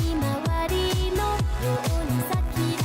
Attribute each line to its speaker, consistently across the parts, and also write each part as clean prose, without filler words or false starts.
Speaker 1: 今割のように先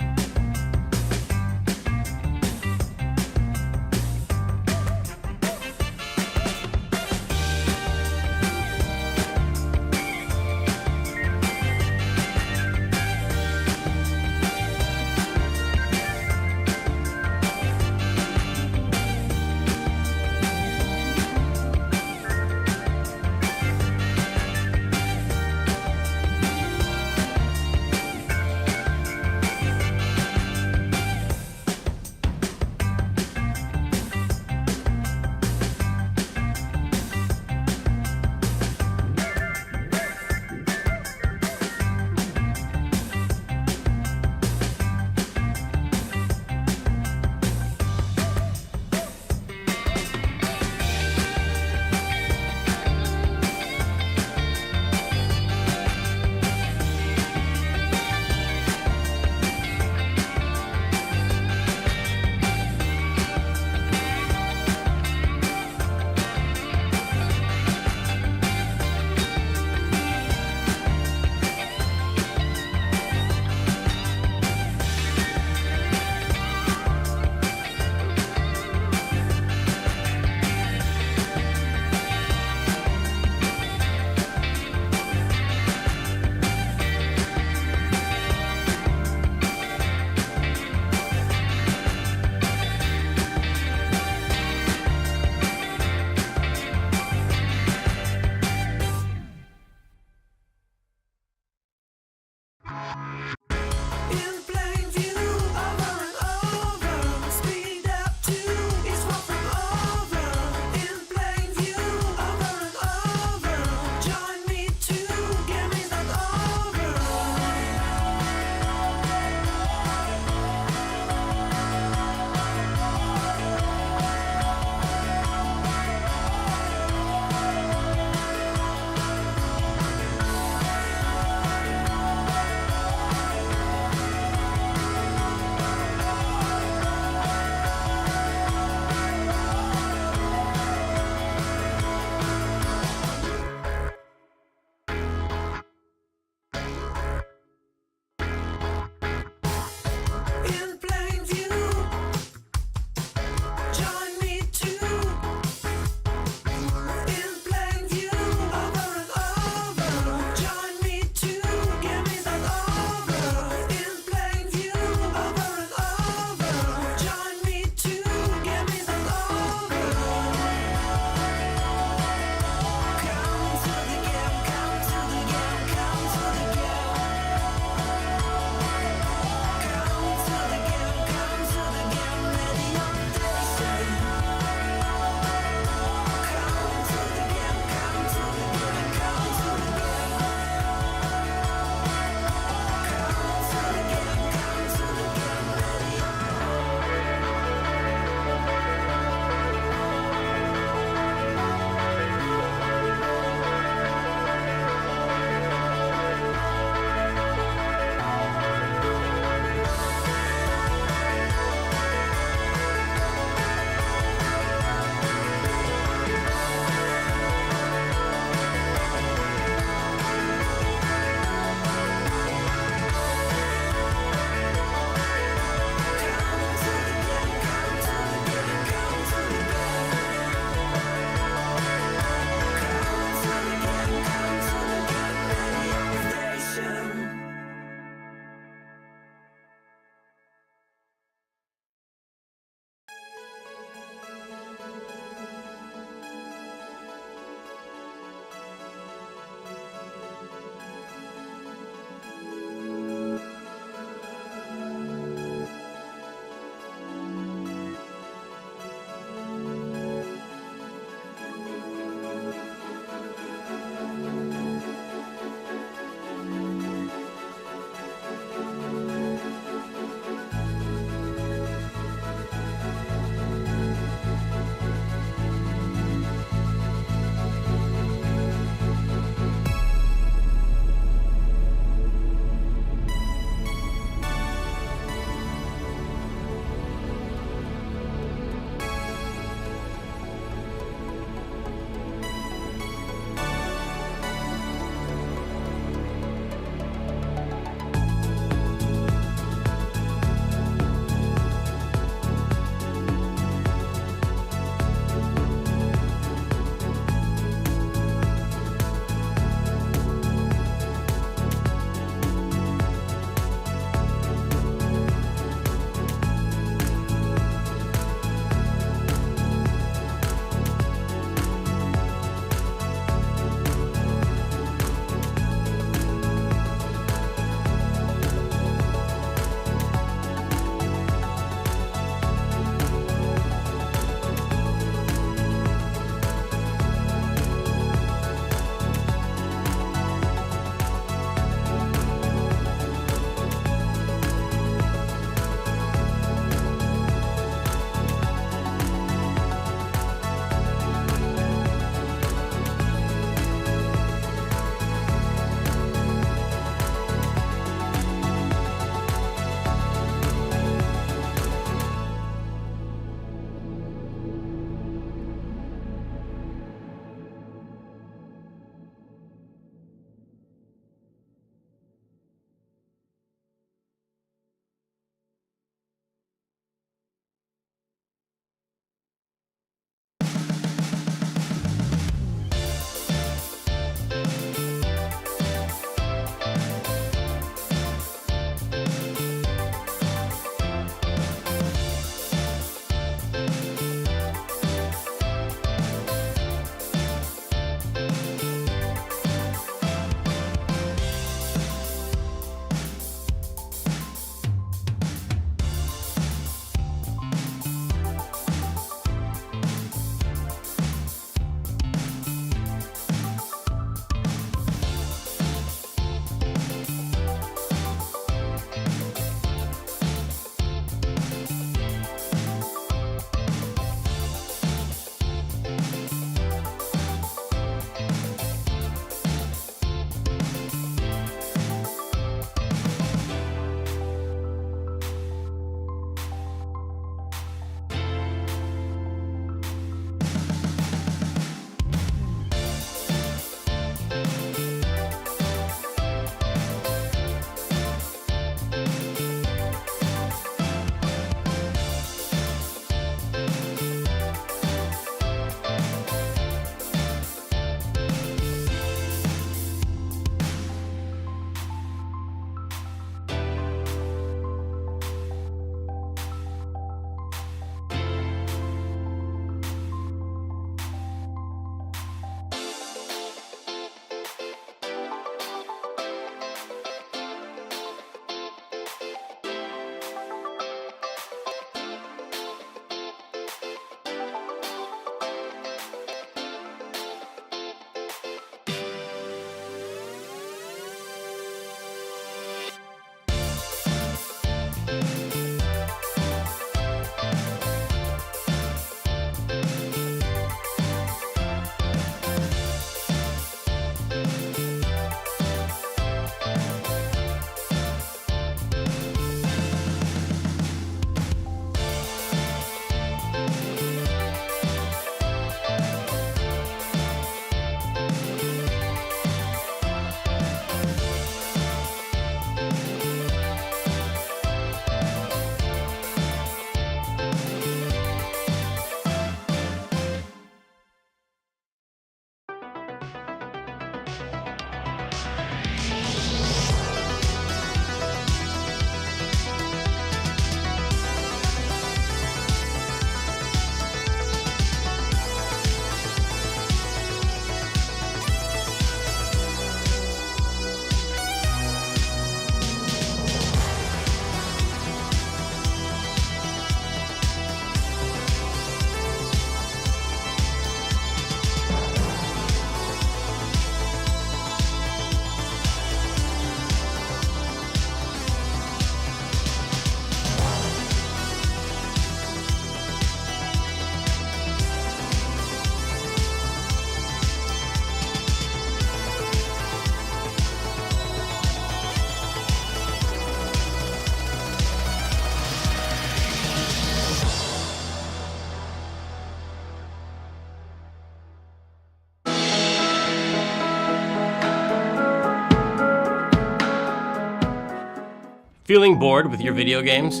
Speaker 1: Feeling bored with your video games?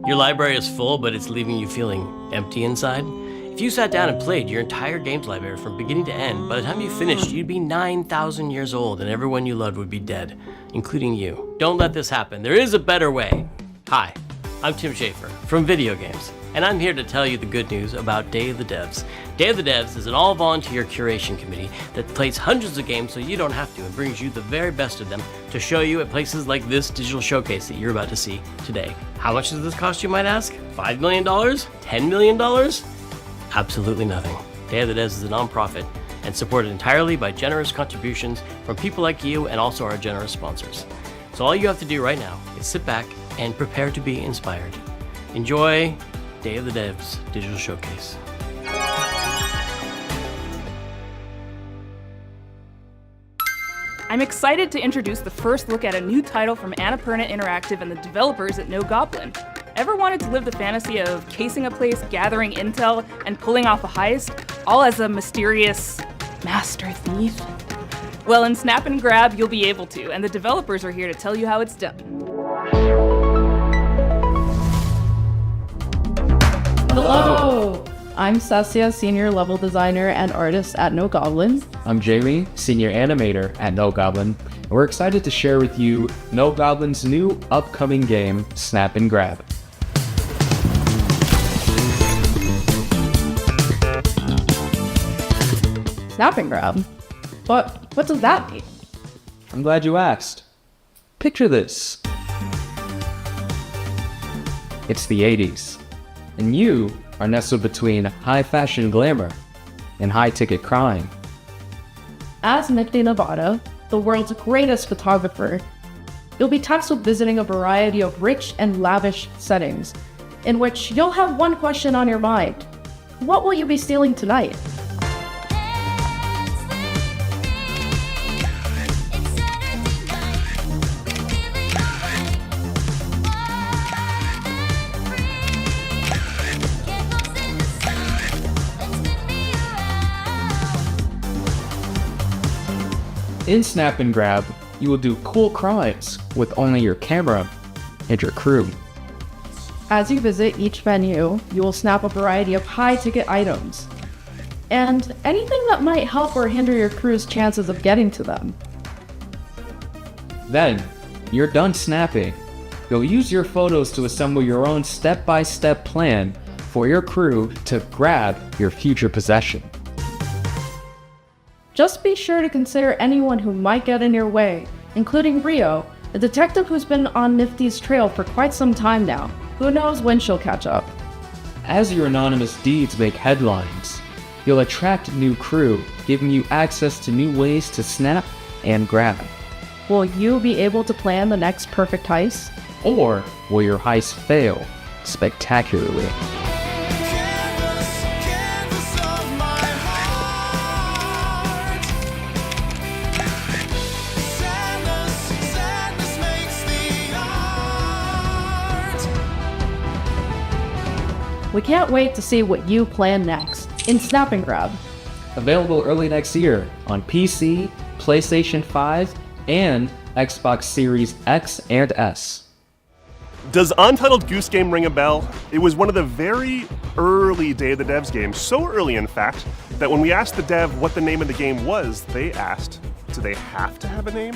Speaker 1: Your library is full, but it's leaving you feeling empty inside? If you sat down and played your entire games library from beginning to end, by the time you finished, you'd be 9,000 years old and everyone you loved would be dead, including you. Don't let this happen. There is a better way. Hi, I'm Tim Schafer from Video Games, and I'm here to tell you the good news about Day of the Devs. Day of the Devs is an all-volunteer curation committee that plays hundreds of games so you don't have to and brings you the very best of them to show you at places like this digital showcase that you're about to see today. How much does this cost, you might ask? $5 million? $10 million? Absolutely nothing. Day of the Devs is a non-profit and supported entirely by generous contributions from people like you and also our generous sponsors. So all you have to do right now is sit back and prepare to be inspired. Enjoy Day of the Devs Digital Showcase.
Speaker 2: I'm excited to introduce the first look at a new title from Annapurna Interactive and the developers at No Goblin. Ever wanted to live the fantasy of casing a place, gathering intel, and pulling off a heist, all as a mysterious master thief? Well, in Snap and Grab, you'll be able to, and the developers are here to tell you how it's done.
Speaker 3: Hello! I'm Saskia, Senior Level Designer and Artist at No Goblin.
Speaker 4: I'm Jamie, Senior Animator at No Goblin, and we're excited to share with you No Goblin's new upcoming game, Snap and Grab.
Speaker 3: Snap and Grab? But what does that mean?
Speaker 4: I'm glad you asked. Picture this. It's the 80s, and you are nestled between high fashion glamour and high ticket crime.
Speaker 3: As Nicky Nevada, the world's greatest photographer, you'll be tasked with visiting a variety of rich and lavish settings, in which you'll have one question on your mind. What will you be stealing tonight?
Speaker 4: In Snap and Grab, you will do cool crimes with only your camera and your crew.
Speaker 3: As you visit each venue, you will snap a variety of high-ticket items, and anything that might help or hinder your crew's chances of getting to them.
Speaker 4: Then, you're done snapping. You'll use your photos to assemble your own step-by-step plan for your crew to grab your future possession.
Speaker 3: Just be sure to consider anyone who might get in your way, including Rio, a detective who's been on Nifty's trail for quite some time now. Who knows when she'll catch up?
Speaker 4: As your anonymous deeds make headlines, you'll attract new crew, giving you access to new ways to snap and grab.
Speaker 3: Will you be able to plan the next perfect heist?
Speaker 4: Or will your heist fail spectacularly?
Speaker 3: We can't wait to see what you plan next in Snap and Grab.
Speaker 4: Available early next year on PC, PlayStation 5, and Xbox Series X and S.
Speaker 5: Does Untitled Goose Game ring a bell? It was one of the very early Day of the Devs games, so early in fact, that when we asked the dev what the name of the game was, they asked, do they have to have a name?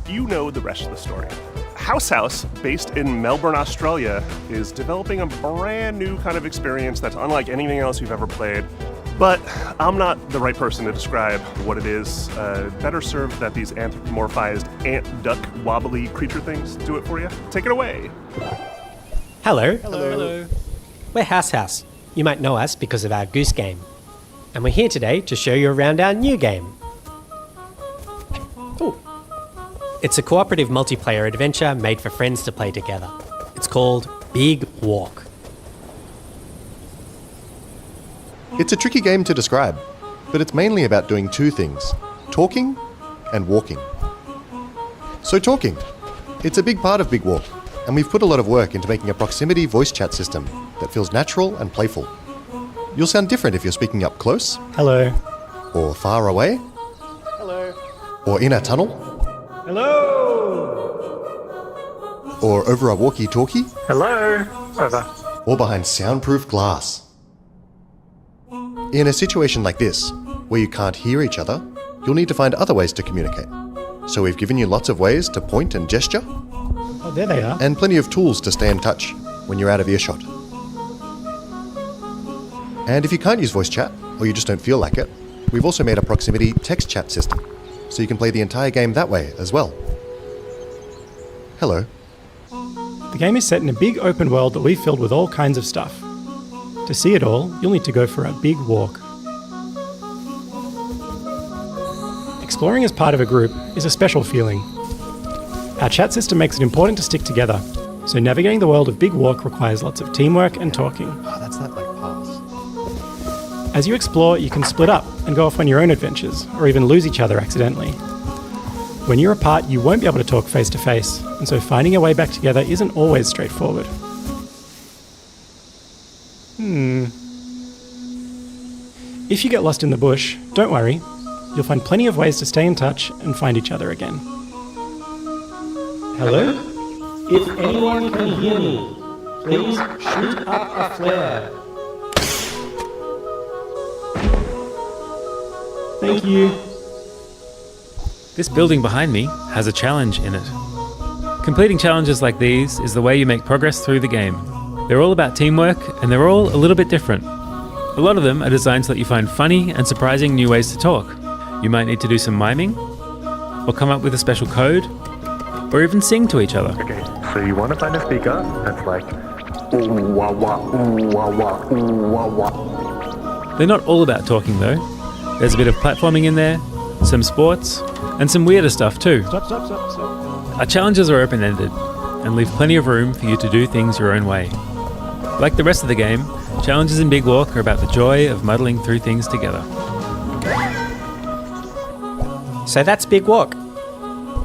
Speaker 5: You know the rest of the story. House, based in Melbourne, Australia, is developing a brand new kind of experience that's unlike anything else you've ever played. But I'm not the right person to describe what it is. Better served that these anthropomorphized ant, duck, wobbly creature things do it for you. Take it away.
Speaker 6: Hello.
Speaker 5: Hello.
Speaker 6: We're House. You might know us because of our Goose Game. And we're here today to show you around our new game. Ooh. It's a cooperative multiplayer adventure made for friends to play together. It's called Big Walk.
Speaker 7: It's a tricky game to describe, but it's mainly about doing two things: talking and walking. So talking. It's a big part of Big Walk, and we've put a lot of work into making a proximity voice chat system that feels natural and playful. You'll sound different if you're speaking up close.
Speaker 6: Hello.
Speaker 7: Or far away.
Speaker 5: Hello.
Speaker 7: Or in a tunnel.
Speaker 5: Hello.
Speaker 7: Or over a walkie-talkie?
Speaker 8: Hello? Over.
Speaker 7: Or behind soundproof glass? In a situation like this, where you can't hear each other, you'll need to find other ways to communicate. So we've given you lots of ways to point and gesture,
Speaker 8: Oh, there they are.
Speaker 7: and plenty of tools to stay in touch when you're out of earshot. And if you can't use voice chat, or you just don't feel like it, we've also made a proximity text chat system, so you can play the entire game that way as well. Hello.
Speaker 8: The game is set in a big open world that we've filled with all kinds of stuff. To see it all, you'll need to go for a big walk. Exploring as part of a group is a special feeling. Our chat system makes it important to stick together, so navigating the world of Big Walk requires lots of teamwork and talking.
Speaker 7: Oh, that's not like pass.
Speaker 8: As you explore, you can split up and go off on your own adventures, or even lose each other accidentally. When you're apart, you won't be able to talk face to face, and so finding your way back together isn't always straightforward. If you get lost in the bush, don't worry. You'll find plenty of ways to stay in touch and find each other again. Hello? If anyone can hear me, please shoot up a flare. Thank you.
Speaker 9: This building behind me has a challenge in it. Completing challenges like these is the way you make progress through the game. They're all about teamwork, and they're all a little bit different. A lot of them are designed so that you find funny and surprising new ways to talk. You might need to do some miming, or come up with a special code, or even sing to each other.
Speaker 10: Okay, so you want to find a speaker that's like ooh wah wah, ooh wah wah, ooh wah wah.
Speaker 9: They're not all about talking though. There's a bit of platforming in there, some sports, and some weirder stuff too.
Speaker 8: Stop.
Speaker 9: Our challenges are open-ended, and leave plenty of room for you to do things your own way. Like the rest of the game, challenges in Big Walk are about the joy of muddling through things together.
Speaker 6: So that's Big Walk.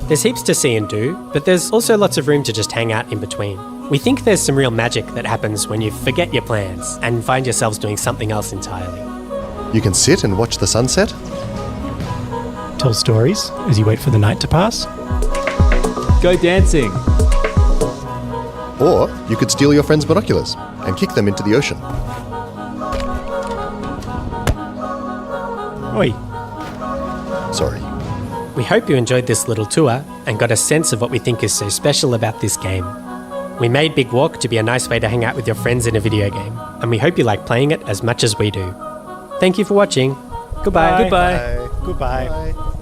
Speaker 6: There's heaps to see and do, but there's also lots of room to just hang out in between. We think there's some real magic that happens when you forget your plans and find yourselves doing something else entirely.
Speaker 7: You can sit and watch the sunset,
Speaker 8: Tell stories as you wait for the night to pass.
Speaker 9: Go dancing!
Speaker 7: or you could steal your friend's binoculars and kick them into the ocean.
Speaker 8: Oi.
Speaker 7: Sorry.
Speaker 6: We hope you enjoyed this little tour and got a sense of what we think is so special about this game. We made Big Walk to be a nice way to hang out with your friends in a video game, and we hope you like playing it as much as we do. Thank you for watching. Goodbye.
Speaker 8: Bye.
Speaker 6: Goodbye.
Speaker 8: Goodbye.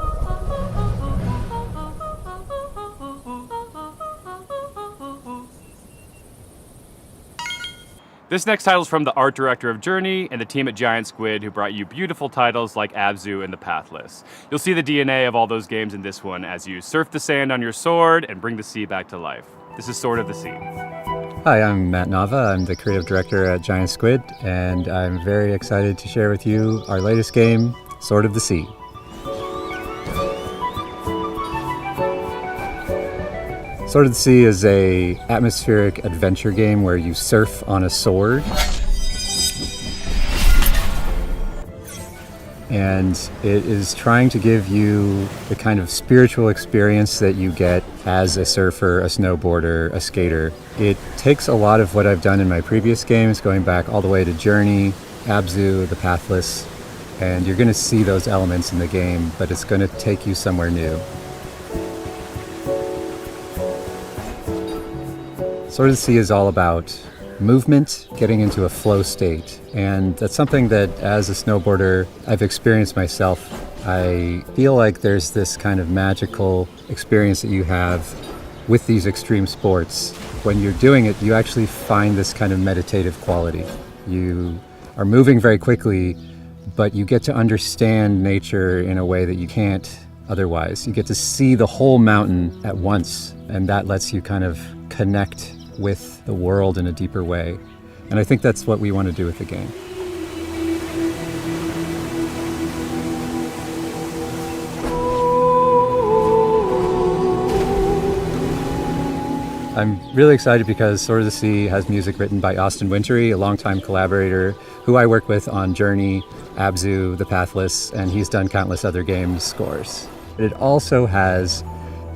Speaker 11: This next title is from the art director of Journey and the team at Giant Squid, who brought you beautiful titles like Abzu and The Pathless. You'll see the DNA of all those games in this one as you surf the sand on your sword and bring the sea back to life. This is Sword of the Sea.
Speaker 12: Hi, I'm Matt Nava. I'm the creative director at Giant Squid, and I'm very excited to share with you our latest game, Sword of the Sea. Sword of the Sea is a atmospheric adventure game where you surf on a sword. And it is trying to give you the kind of spiritual experience that you get as a surfer, a snowboarder, a skater. It takes a lot of what I've done in my previous games, going back all the way to Journey, Abzu, The Pathless, and you're going to see those elements in the game, but it's going to take you somewhere new. Sword of the Sea is all about movement, getting into a flow state, and that's something that as a snowboarder I've experienced myself. I feel like there's this kind of magical experience that you have with these extreme sports. When you're doing it, you actually find this kind of meditative quality. You are moving very quickly, but you get to understand nature in a way that you can't otherwise. You get to see the whole mountain at once, and that lets you kind of connect with the world in a deeper way. And I think that's what we want to do with the game. I'm really excited because Sword of the Sea has music written by Austin Wintory, a longtime collaborator who I work with on Journey, Abzu, The Pathless, and he's done countless other games scores. It also has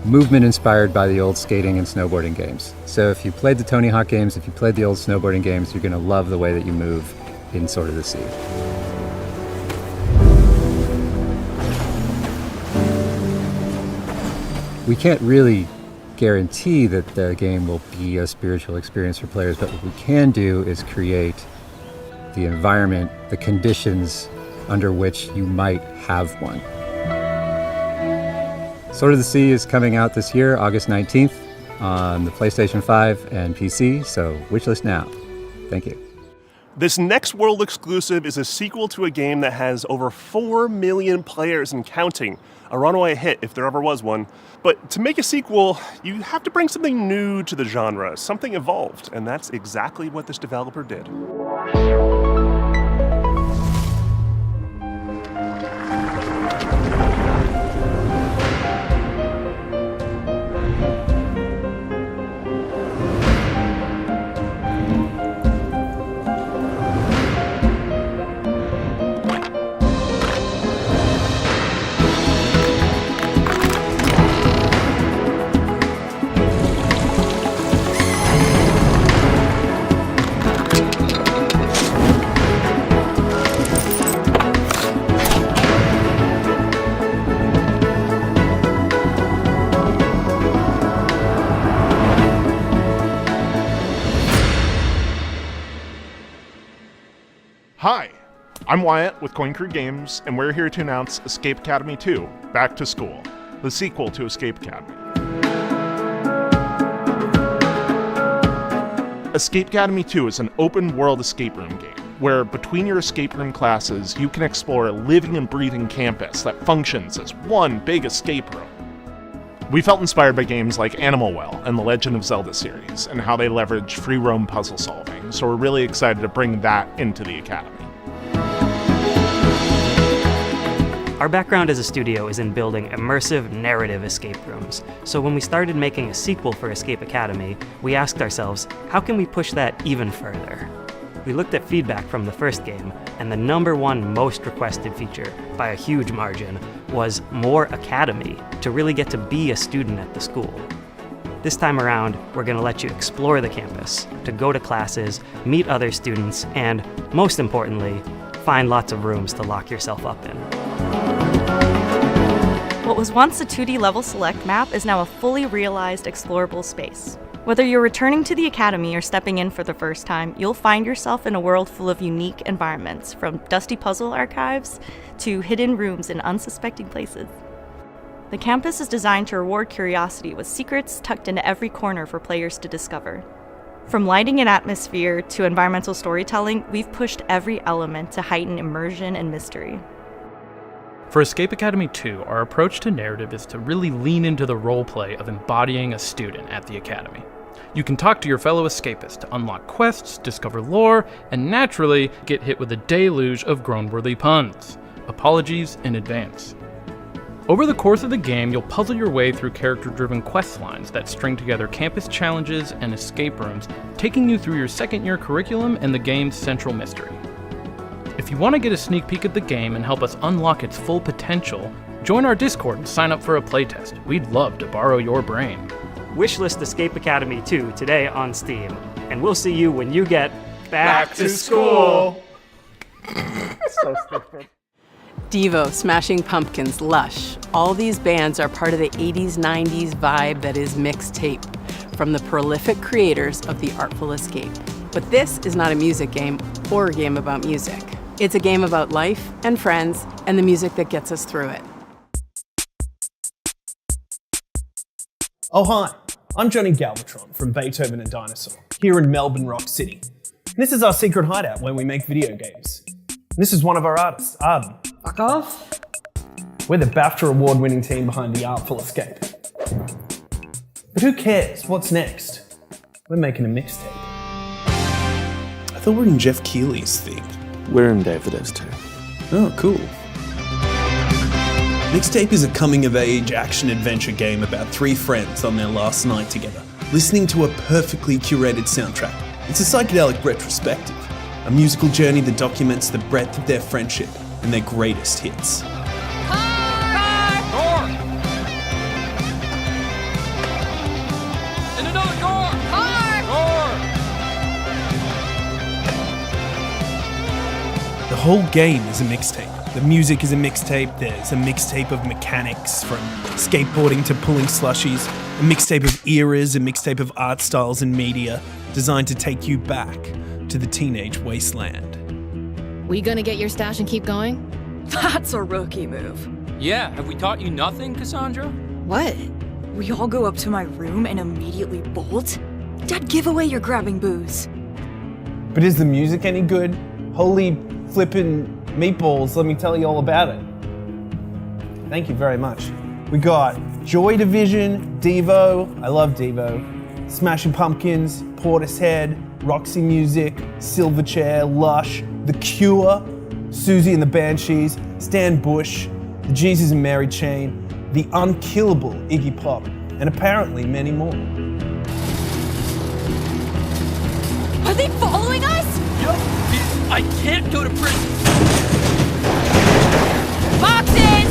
Speaker 12: movement inspired by the old skating and snowboarding games. So if you played the Tony Hawk games, if you played the old snowboarding games, you're going to love the way that you move in Sword of the Sea. We can't really guarantee that the game will be a spiritual experience for players, but what we can do is create the environment, the conditions under which you might have one. Sword of the Sea is coming out this year, August 19th, on the PlayStation 5 and PC, so wishlist now. Thank you.
Speaker 5: This next world exclusive is a sequel to a game that has over 4 million players and counting. A runaway hit if there ever was one. But to make a sequel, you have to bring something new to the genre, something evolved, and that's exactly what this developer did.
Speaker 13: Hi, I'm Wyatt with Coin Crew Games, and we're here to announce Escape Academy 2, Back to School, the sequel to Escape Academy. Escape Academy 2 is an open-world escape room game, where between your escape room classes, you can explore a living and breathing campus that functions as one big escape room. We felt inspired by games like Animal Well and the Legend of Zelda series, and how they leverage free roam puzzle solving, so we're really excited to bring that into the Academy.
Speaker 14: Our background as a studio is in building immersive narrative escape rooms, so when we started making a sequel for Escape Academy, we asked ourselves, how can we push that even further? We looked at feedback from the first game, and the #1 most requested feature, by a huge margin, was more Academy, to really get to be a student at the school. This time around, we're going to let you explore the campus, to go to classes, meet other students, and, most importantly, find lots of rooms to lock yourself up in.
Speaker 15: What was once a 2D level select map is now a fully realized explorable space. Whether you're returning to the Academy or stepping in for the first time, you'll find yourself in a world full of unique environments, from dusty puzzle archives to hidden rooms in unsuspecting places. The campus is designed to reward curiosity with secrets tucked into every corner for players to discover. From lighting and atmosphere to environmental storytelling, we've pushed every element to heighten immersion and mystery.
Speaker 16: For Escape Academy 2, our approach to narrative is to really lean into the roleplay of embodying a student at the Academy. You can talk to your fellow escapists to unlock quests, discover lore, and naturally get hit with a deluge of groan-worthy puns. Apologies in advance. Over the course of the game, you'll puzzle your way through character-driven quest lines that string together campus challenges and escape rooms, taking you through your second-year curriculum and the game's central mystery. If you want to get a sneak peek at the game and help us unlock its full potential, join our Discord and sign up for a playtest. We'd love to borrow your brain.
Speaker 14: Wishlist Escape Academy 2 today on Steam, and we'll see you when you get back to school.
Speaker 13: So stupid.
Speaker 17: Devo, Smashing Pumpkins, Lush. All these bands are part of the 80s, 90s vibe that is Mixtape, from the prolific creators of The Artful Escape. But this is not a music game or a game about music. It's a game about life and friends and the music that gets us through it.
Speaker 18: Oh hi, I'm Johnny Galvatron from Beethoven and Dinosaur, here in Melbourne Rock City. This is our secret hideout where we make video games. This is one of our artists, Arden. Fuck off. We're the BAFTA award-winning team behind The Artful Escape. But who cares? What's next? We're making a mixtape.
Speaker 19: I thought we were in Jeff Keighley's theme.
Speaker 20: We're in Day of the Devs too.
Speaker 19: Oh, cool. Mixtape is a coming-of-age action-adventure game about 3 friends on their last night together, listening to a perfectly curated soundtrack. It's a psychedelic retrospective, a musical journey that documents the breadth of their friendship and their greatest hits.
Speaker 18: whole game is a mixtape. The music is a mixtape, there's a mixtape of mechanics from skateboarding to pulling slushies, a mixtape of eras, a mixtape of art styles and media designed to take you back to the teenage wasteland.
Speaker 21: We gonna get your stash and keep going?
Speaker 22: That's a rookie move.
Speaker 23: Yeah, have we taught you nothing, Cassandra?
Speaker 22: What? We all go up to my room and immediately bolt? Dad, give away your grabbing booze.
Speaker 18: But is the music any good? Holy flippin' meatballs, let me tell you all about it. Thank you very much. We got Joy Division, Devo, I love Devo, Smashing Pumpkins, Portishead, Roxy Music, Silverchair, Lush, The Cure, Susie and the Banshees, Stan Bush, the Jesus and Mary Chain, the unkillable Iggy Pop, and apparently many more.
Speaker 22: Are they following us?
Speaker 23: Yup. I can't go to prison.
Speaker 22: Boxes!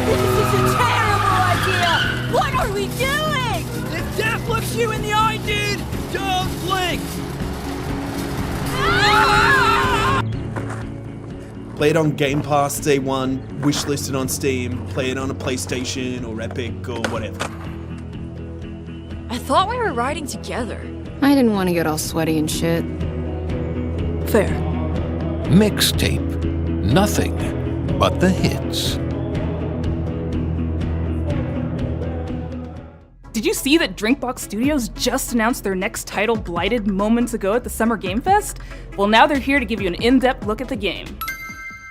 Speaker 22: This is a terrible idea! What are we doing?
Speaker 23: If death looks you in the eye, dude, don't blink!
Speaker 19: Play it on Game Pass day one, wishlisted on Steam, play it on a PlayStation or Epic or whatever.
Speaker 22: I thought we were riding together.
Speaker 21: I didn't want to get all sweaty and shit.
Speaker 22: Fair.
Speaker 24: Mixtape. Nothing but the hits.
Speaker 2: Did you see that Drinkbox Studios just announced their next title, Blighted, moments ago at the Summer Game Fest? Well, now they're here to give you an in-depth look at the game.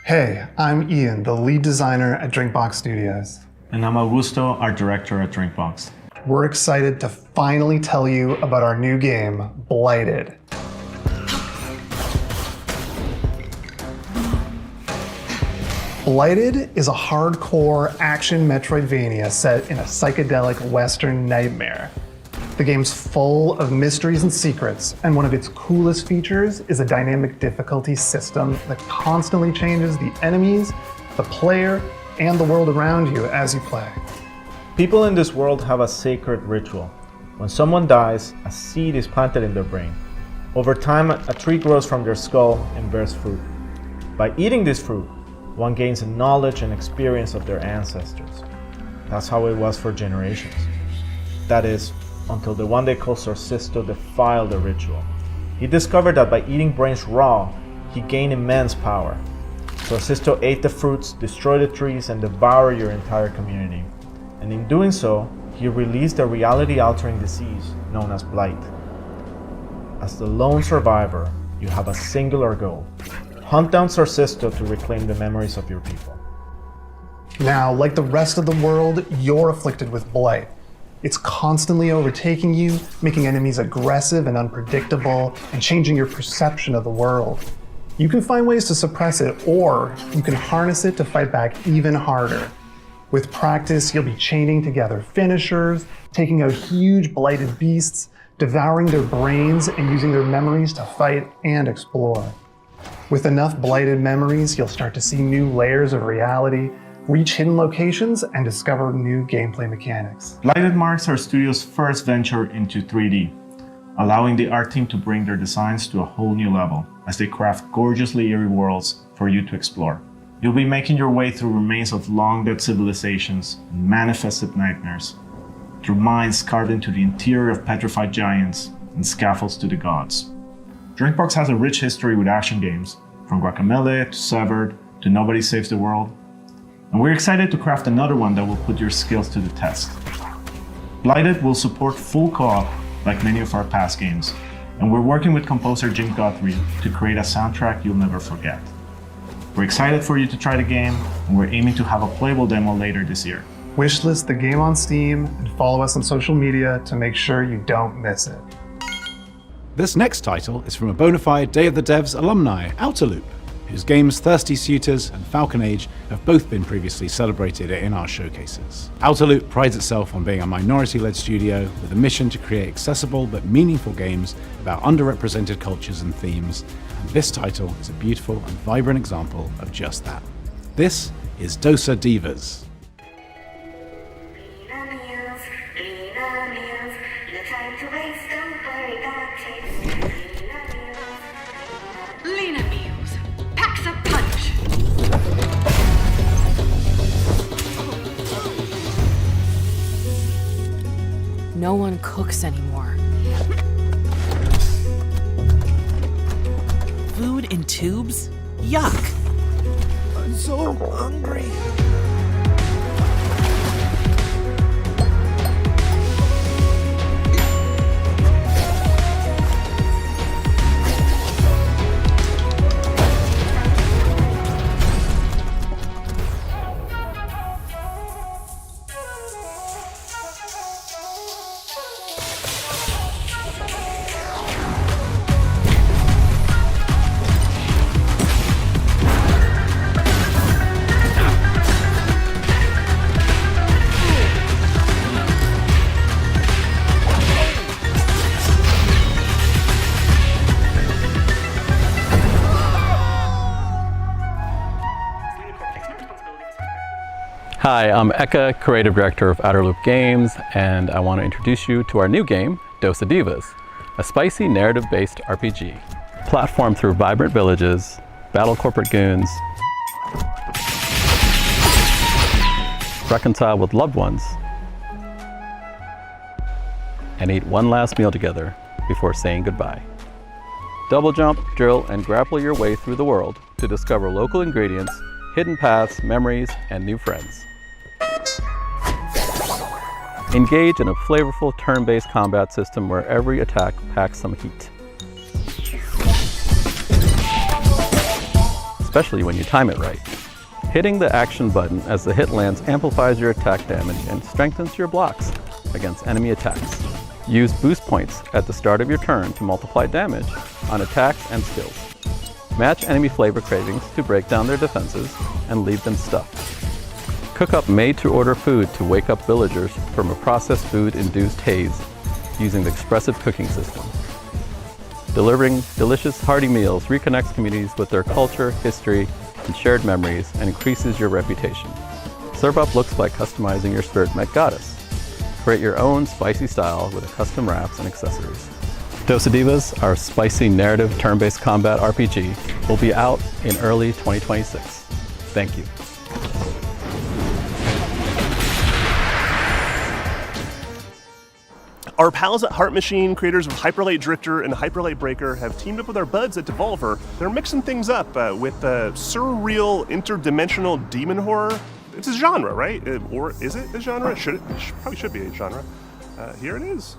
Speaker 25: Hey, I'm Ian, the lead designer at Drinkbox Studios.
Speaker 26: And I'm Augusto, art director at Drinkbox.
Speaker 25: We're excited to finally tell you about our new game, Blighted. Blighted is a hardcore action Metroidvania set in a psychedelic Western nightmare. The game's full of mysteries and secrets, and one of its coolest features is a dynamic difficulty system that constantly changes the enemies, the player, and the world around you as you play.
Speaker 26: People in this world have a sacred ritual. When someone dies, a seed is planted in their brain. Over time, a tree grows from their skull and bears fruit. By eating this fruit, one gains a knowledge and experience of their ancestors. That's how it was for generations. That is, until the one they called Sorcisto defiled the ritual. He discovered that by eating brains raw, he gained immense power. Sorcisto ate the fruits, destroyed the trees, and devoured your entire community. And in doing so, he released a reality-altering disease known as Blight. As the lone survivor, you have a singular goal. Hunt down Sorcisto to reclaim the memories of your people.
Speaker 25: Now, like the rest of the world, you're afflicted with Blight. It's constantly overtaking you, making enemies aggressive and unpredictable, and changing your perception of the world. You can find ways to suppress it, or you can harness it to fight back even harder. With practice, you'll be chaining together finishers, taking out huge blighted beasts, devouring their brains, and using their memories to fight and explore. With enough blighted memories, you'll start to see new layers of reality, reach hidden locations, and discover new gameplay mechanics.
Speaker 26: Blighted marks our studio's first venture into 3D, allowing the art team to bring their designs to a whole new level as they craft gorgeously eerie worlds for you to explore. You'll be making your way through remains of long-dead civilizations and manifested nightmares, through mines carved into the interior of petrified giants and scaffolds to the gods. Drinkbox has a rich history with action games, from Guacamelee to Severed to Nobody Saves the World, and we're excited to craft another one that will put your skills to the test. Blighted will support full co-op like many of our past games, and we're working with composer Jim Guthrie to create a soundtrack you'll never forget. We're excited for you to try the game, and we're aiming to have a playable demo later this year.
Speaker 25: Wishlist the game on Steam and follow us on social media to make sure you don't miss it.
Speaker 27: This next title is from a bona fide Day of the Devs alumni, Outerloop, whose games Thirsty Suitors and Falcon Age have both been previously celebrated in our showcases. Outerloop prides itself on being a minority-led studio with a mission to create accessible but meaningful games about underrepresented cultures and themes, and this title is a beautiful and vibrant example of just that. This is Dosa Divas.
Speaker 22: Lena meals. Packs a punch.
Speaker 21: No one cooks anymore.
Speaker 1: Food in tubes? Yuck. I'm so hungry.
Speaker 3: Hi, I'm Eka, Creative Director of Outer Loop Games, and I want to introduce you to our new game, Dosa Divas, a spicy narrative-based RPG. Platform through vibrant villages, battle corporate goons, reconcile with loved ones, and eat one last meal together before saying goodbye. Double jump, drill, and grapple your way through the world to discover local ingredients, hidden paths, memories, and new friends. Engage in a flavorful turn-based combat system where every attack packs some heat. Especially when you time it right. Hitting the action button as the hit lands amplifies your attack damage and strengthens your blocks against enemy attacks. Use boost points at the start of your turn to multiply damage on attacks and skills. Match enemy flavor cravings to break down their defenses and leave them stuffed. Cook up made-to-order food to wake up villagers from a processed food-induced haze using the expressive cooking system. Delivering delicious, hearty meals reconnects communities with their culture, history, and shared memories and increases your reputation. Serve up looks by customizing your spirit met goddess. Create your own spicy style with custom wraps and accessories. Dosa Divas, our spicy narrative turn-based combat RPG, will be out in early 2026. Thank you.
Speaker 5: Our pals at Heart Machine, creators of Hyperlight Drifter and Hyperlight Breaker, have teamed up with our buds at Devolver. They're mixing things up with surreal, interdimensional demon horror. It's a genre, right? Or is it a genre? Probably should be a genre. Here it is.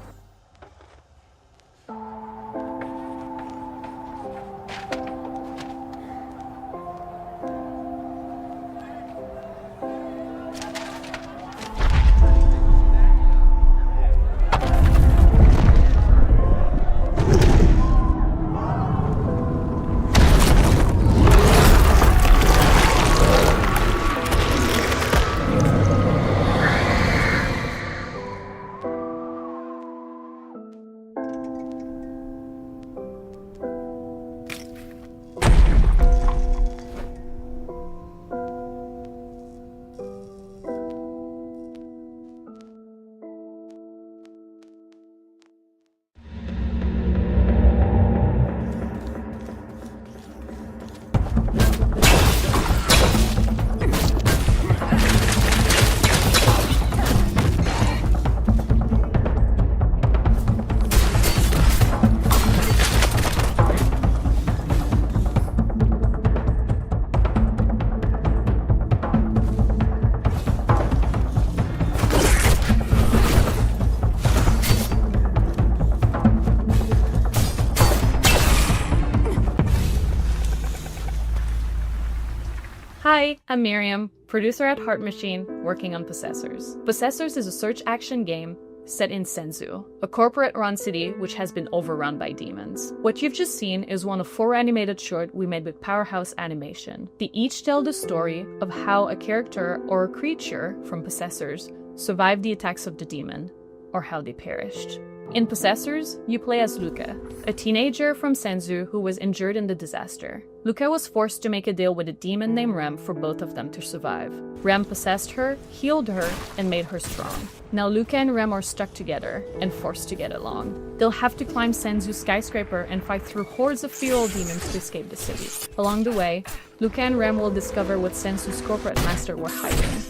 Speaker 4: Hi, I'm Miriam, producer at Heart Machine, working on Possessors. Possessors is a search action game set in Senzu, a corporate-run city which has been overrun by demons. What you've just seen is one of 4 animated shorts we made with Powerhouse Animation. They each tell the story of how a character or a creature from Possessors survived the attacks of the demon, or how they perished. In Possessors, you play as Luca, a teenager from Senzu who was injured in the disaster. Luca was forced to make a deal with a demon named Rem for both of them to survive. Rem possessed her, healed her, and made her strong. Now Luca and Rem are stuck together and forced to get along. They'll have to climb Senzu's skyscraper and fight through hordes of feral demons to escape the city. Along the way, Luca and Rem will discover what Senzu's corporate master were hiding,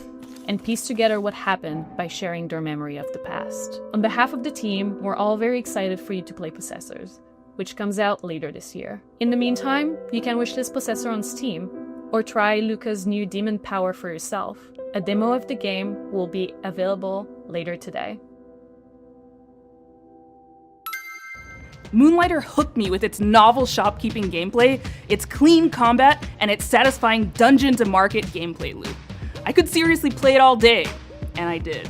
Speaker 4: and piece together what happened by sharing their memory of the past. On behalf of the team, we're all very excited for you to play Possessors, which comes out later this year. In the meantime, you can wishlist Possessor on Steam, or try Luca's new demon power for yourself. A demo of the game will be available later today.
Speaker 2: Moonlighter hooked me with its novel shopkeeping gameplay, its clean combat, and its satisfying dungeon-to-market gameplay loop. I could seriously play it all day, and I did.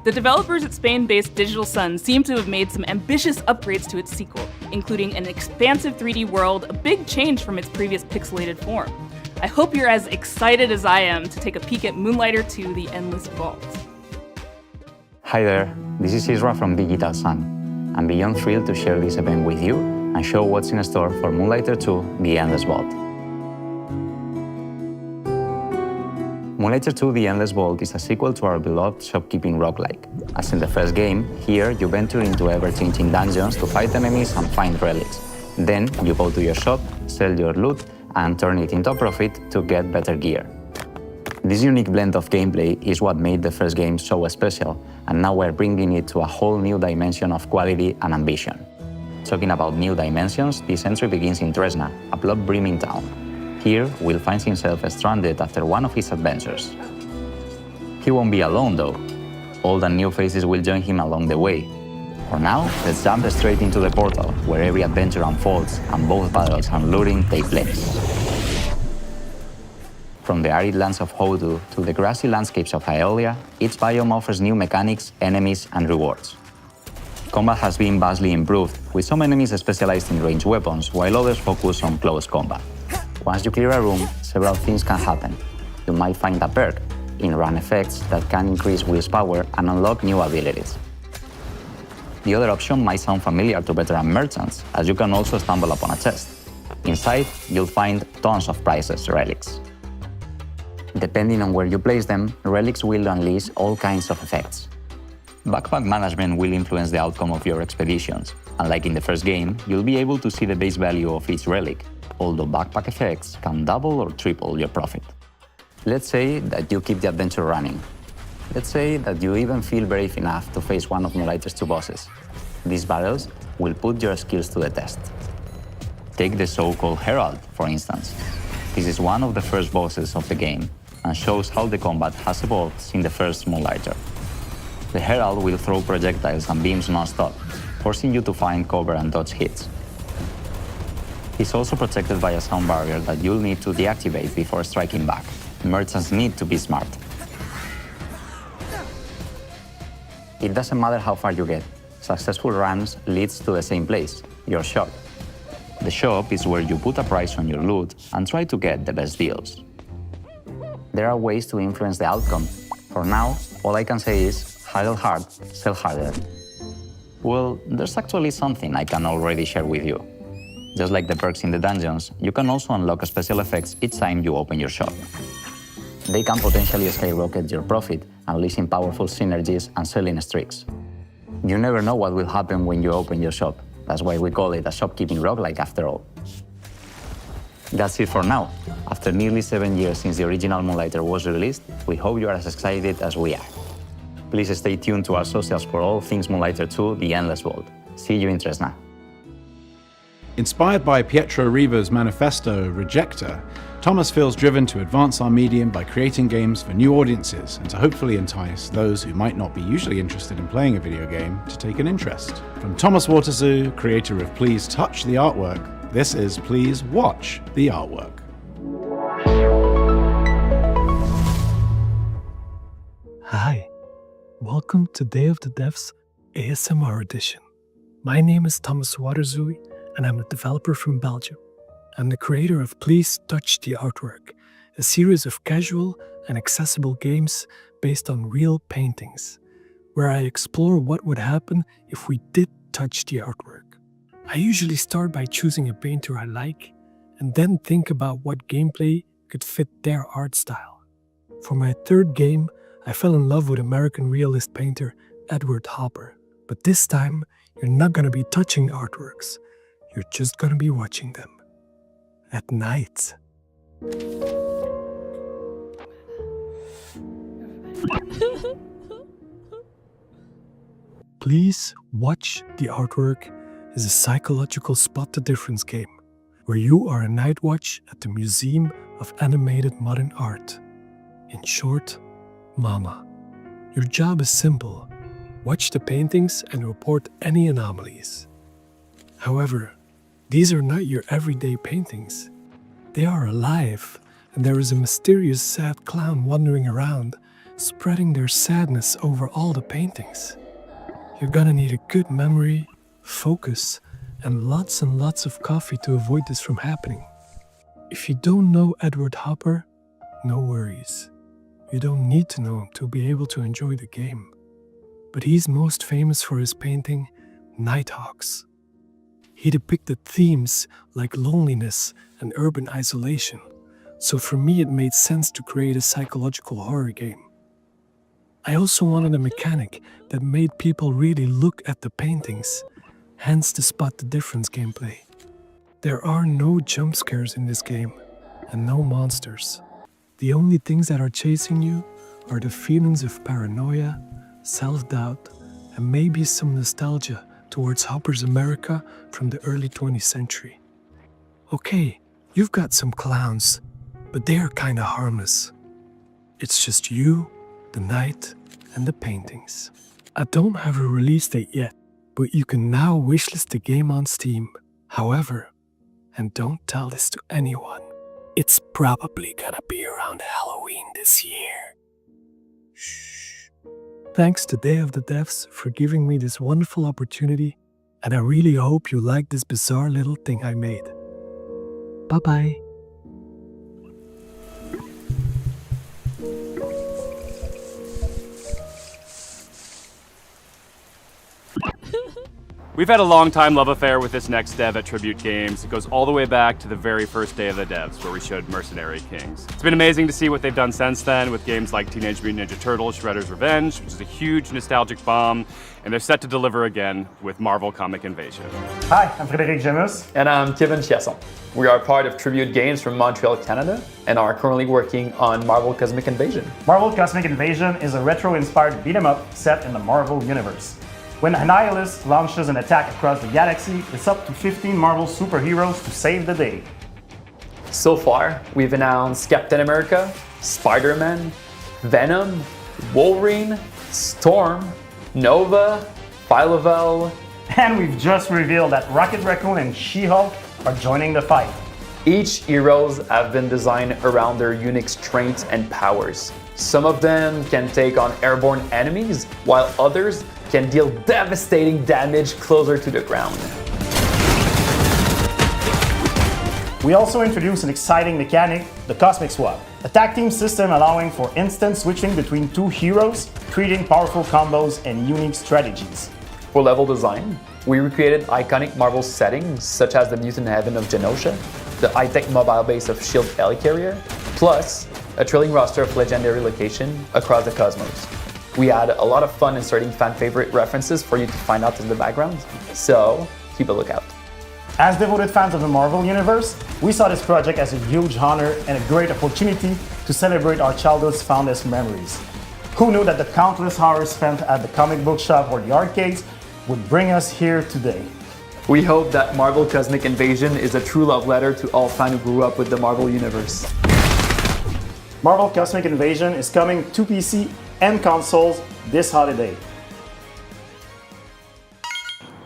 Speaker 2: The developers at Spain-based Digital Sun seem to have made some ambitious upgrades to its sequel, including an expansive 3D world, a big change from its previous pixelated form. I hope you're as excited as I am to take a peek at Moonlighter 2: The Endless Vault.
Speaker 6: Hi there, this is Isra from Digital Sun. I'm beyond thrilled to share this event with you and show what's in store for Moonlighter 2: The Endless Vault. Moonlighter 2: The Endless Vault is a sequel to our beloved shopkeeping roguelike. As in the first game, here you venture into ever-changing dungeons to fight enemies and find relics. Then you go to your shop, sell your loot, and turn it into a profit to get better gear. This unique blend of gameplay is what made the first game so special, and now we're bringing it to a whole new dimension of quality and ambition. Talking about new dimensions, this entry begins in Tresna, a plot-brimming town. Here, Will finds himself stranded after one of his adventures. He won't be alone though. Old and new faces will join him along the way. For now, let's jump straight into the portal, where every adventure unfolds and both battles and looting take place. From the arid lands of Hodu to the grassy landscapes of Aeolia, each biome offers new mechanics, enemies, and rewards. Combat has been vastly improved, with some enemies specialized in ranged weapons, while others focus on close combat. Once you clear a room, several things can happen. You might find a perk, in-run effects that can increase Will's power and unlock new abilities. The other option might sound familiar to veteran merchants, as you can also stumble upon a chest. Inside, you'll find tons of priceless relics. Depending on where you place them, relics will unleash all kinds of effects. Backpack management will influence the outcome of your expeditions. Unlike in the first game, you'll be able to see the base value of each relic, although backpack effects can double or triple your profit. Let's say that you keep the adventure running. Let's say that you even feel brave enough to face one of Moonlighter's 2 bosses. These battles will put your skills to the test. Take the so-called Herald, for instance. This is one of the first bosses of the game, and shows how the combat has evolved since the first Moonlighter. The Herald will throw projectiles and beams non-stop, forcing you to find cover and dodge hits. He's also protected by a sound barrier that you'll need to deactivate before striking back. Merchants need to be smart. It doesn't matter how far you get. Successful runs leads to the same place, your shop. The shop is where you put a price on your loot and try to get the best deals. There are ways to influence the outcome. For now, all I can say is haggle hard, sell harder. Well, there's actually something I can already share with you. Just like the perks in the dungeons, you can also unlock special effects each time you open your shop. They can potentially skyrocket your profit, unleashing powerful synergies and selling streaks. You never know what will happen when you open your shop. That's why we call it a shopkeeping roguelike after all. That's it for now. After nearly 7 years since the original Moonlighter was released, we hope you are as excited as we are. Please stay tuned to our socials for all things Moonlighter 2: The Endless Vault. See you in Tresna.
Speaker 27: Inspired by Pietro Riva's manifesto, Rejector, Thomas feels driven to advance our medium by creating games for new audiences and to hopefully entice those who might not be usually interested in playing a video game to take an interest. From Thomas Waterzoo, creator of Please Touch the Artwork, this is Please Watch the Artwork.
Speaker 7: Hi, welcome to Day of the Devs ASMR edition. My name is Thomas Waterzoo, and I'm a developer from Belgium. I'm the creator of Please Touch the Artwork, a series of casual and accessible games based on real paintings, where I explore what would happen if we did touch the artwork. I usually start by choosing a painter I like and then think about what gameplay could fit their art style. For my third game, I fell in love with American realist painter Edward Hopper. But this time, you're not gonna be touching artworks. You're just gonna be watching them. At night. Please Watch the Artwork is a psychological spot the difference game, where you are a night watch at the Museum of Animated Modern Art. In short, MAMA. Your job is simple. Watch the paintings and report any anomalies. However, these are not your everyday paintings. They are alive, and there is a mysterious sad clown wandering around, spreading their sadness over all the paintings. You're gonna need a good memory, focus, and lots of coffee to avoid this from happening. If you don't know Edward Hopper, no worries. You don't need to know him to be able to enjoy the game. But he's most famous for his painting, Nighthawks. He depicted themes like loneliness and urban isolation, so for me it made sense to create a psychological horror game. I also wanted a mechanic that made people really look at the paintings, hence the Spot the Difference gameplay. There are no jump scares in this game, and no monsters. The only things that are chasing you are the feelings of paranoia, self-doubt, and maybe some nostalgia towards Hopper's America from the early 20th century. Okay, you've got some clowns, but they are kinda harmless. It's just you, the night, and the paintings. I don't have a release date yet, but you can now wishlist the game on Steam. However, and don't tell this to anyone, it's probably gonna be around Halloween this year. Shh. Thanks to Day of the Devs for giving me this wonderful opportunity, and I really hope you like this bizarre little thing I made. Bye-bye.
Speaker 8: We've had a long-time love affair with this next dev at Tribute Games. It goes all the way back to the very first Day of the Devs, where we showed Mercenary Kings. It's been amazing to see what they've done since then with games like Teenage Mutant Ninja Turtles Shredder's Revenge, which is a huge nostalgic bomb, and they're set to deliver again with Marvel Comic Invasion.
Speaker 9: Hi, I'm Frédéric Gemus. And I'm Kevin Chiasson. We are part of Tribute Games from Montreal, Canada, and are currently working on Marvel Cosmic Invasion.
Speaker 10: Marvel Cosmic Invasion is a retro-inspired beat-em-up set in the Marvel Universe. When Annihilus launches an attack across the galaxy, it's up to 15 Marvel superheroes to save the day.
Speaker 9: So far, we've announced Captain America, Spider-Man, Venom, Wolverine, Storm, Nova, Phyla-Vell,
Speaker 10: and we've just revealed that Rocket Raccoon and She-Hulk are joining the fight.
Speaker 9: Each heroes have been designed around their unique strengths and powers. Some of them can take on airborne enemies, while others can deal devastating damage closer to the ground.
Speaker 10: We also introduced an exciting mechanic, the Cosmic Swap, a tag team system allowing for instant switching between two heroes, creating powerful combos and unique strategies.
Speaker 9: For level design, we recreated iconic Marvel settings such as the Mutant Heaven of Genosha, the high-tech mobile base of S.H.I.E.L.D. Helicarrier, plus a thrilling roster of legendary locations across the cosmos. We had a lot of fun inserting fan-favorite references for you to find out in the background, so keep a lookout.
Speaker 10: As devoted fans of the Marvel Universe, we saw this project as a huge honor and a great opportunity to celebrate our childhood's fondest memories. Who knew that the countless hours spent at the comic book shop or the arcades would bring us here today?
Speaker 9: We hope that Marvel Cosmic Invasion is a true love letter to all fans who grew up with the Marvel Universe.
Speaker 10: Marvel Cosmic Invasion is coming to PC and consoles this holiday.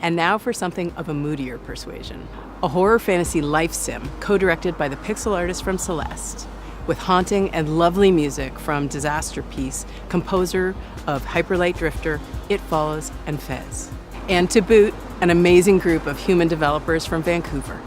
Speaker 17: And now for something of a moodier persuasion. A horror fantasy life sim co-directed by the pixel artist from Celeste, with haunting and lovely music from Disaster Piece, composer of Hyperlight Drifter, It Follows, and Fez. And to boot, an amazing group of human developers from Vancouver.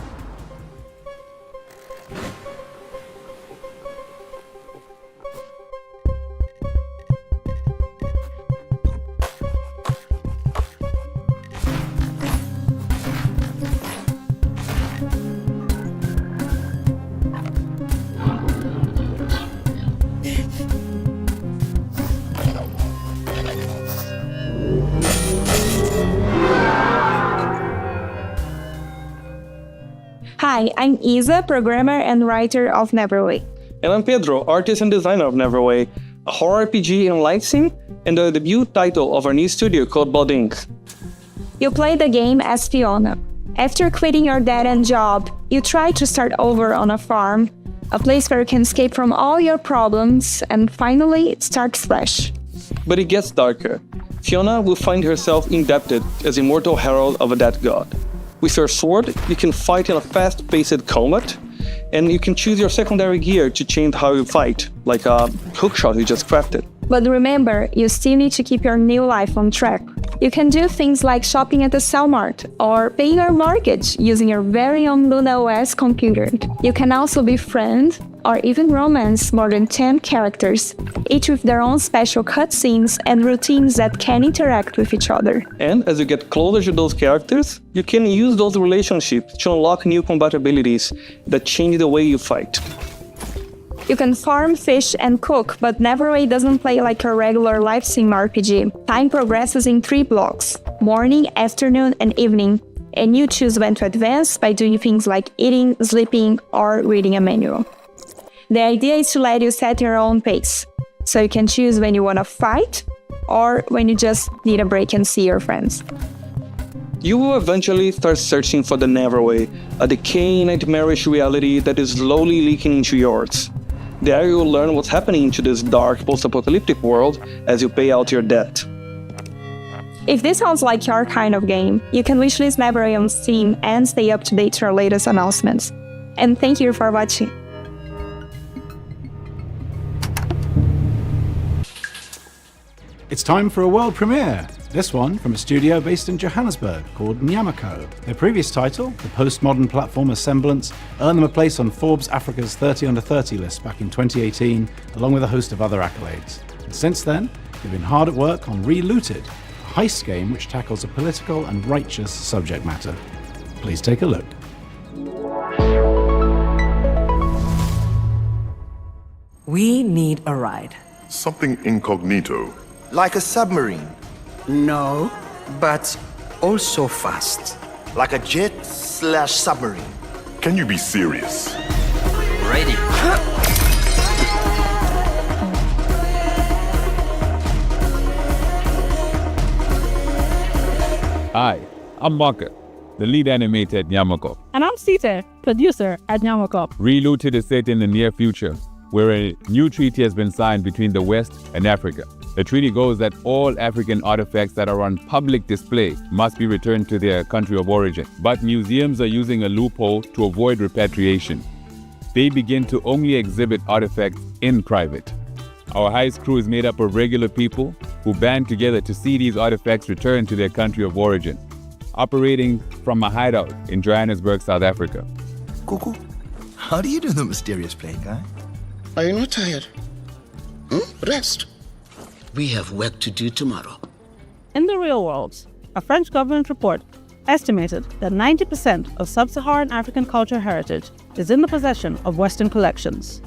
Speaker 11: Hi, I'm Isa, programmer and writer of Neverway.
Speaker 12: And I'm Pedro, artist and designer of Neverway, a horror RPG in live sim, and the debut title of our new studio called Blood Inc.
Speaker 11: You play the game as Fiona. After quitting your dead-end job, you try to start over on a farm, a place where you can escape from all your problems and finally start fresh.
Speaker 12: But it gets darker. Fiona will find herself indebted as immortal herald of a dead god. With your sword, you can fight in a fast-paced combat, and you can choose your secondary gear to change how you fight, like a hookshot you just crafted.
Speaker 11: But remember, you still need to keep your new life on track. You can do things like shopping at the Cellmart or paying your mortgage using your very own Luna OS computer. You can also befriend or even romance more than 10 characters, each with their own special cutscenes and routines that can interact with each other.
Speaker 12: And as you get closer to those characters, you can use those relationships to unlock new combat abilities that change the way you fight.
Speaker 11: You can farm, fish, and cook, but Neverway doesn't play like a regular live sim RPG. Time progresses in 3 blocks: morning, afternoon, and evening, and you choose when to advance by doing things like eating, sleeping, or reading a manual. The idea is to let you set your own pace, so you can choose when you want to fight or when you just need a break and see your friends.
Speaker 12: You will eventually start searching for the Neverway, a decaying, nightmarish reality that is slowly leaking into yours. There you will learn what's happening to this dark, post-apocalyptic world as you pay out your debt.
Speaker 11: If this sounds like your kind of game, you can wishlist Neverway on Steam and stay up to date to our latest announcements. And thank you for watching.
Speaker 27: It's time for a world premiere. This one from a studio based in Johannesburg called Nyamako. Their previous title, the postmodern platformer Semblance, earned them a place on Forbes Africa's 30 Under 30 list back in 2018, along with a host of other accolades. And since then, they've been hard at work on Relooted, a heist game which tackles a political and righteous subject matter. Please take a look.
Speaker 13: We need a ride.
Speaker 14: Something incognito.
Speaker 15: Like a submarine.
Speaker 13: No, but also fast.
Speaker 15: Like a jet/submarine.
Speaker 14: Can you be serious?
Speaker 15: Ready.
Speaker 16: Hi, I'm Marka, the lead animator at Nyamako.
Speaker 20: And I'm Sita, producer at Nyamako.
Speaker 16: Relooted is set in the near future, where a new treaty has been signed between the West and Africa. The treaty goes that all African artifacts that are on public display must be returned to their country of origin. But museums are using a loophole to avoid repatriation. They begin to only exhibit artifacts in private. Our heist crew is made up of regular people who band together to see these artifacts returned to their country of origin, operating from a hideout in Johannesburg, South Africa.
Speaker 15: Cuckoo, how do you do the mysterious playing, guy?
Speaker 28: Are you not tired? Rest. We have work to do tomorrow.
Speaker 20: In the real world, a French government report estimated that 90% of sub-Saharan African cultural heritage is in the possession of Western collections.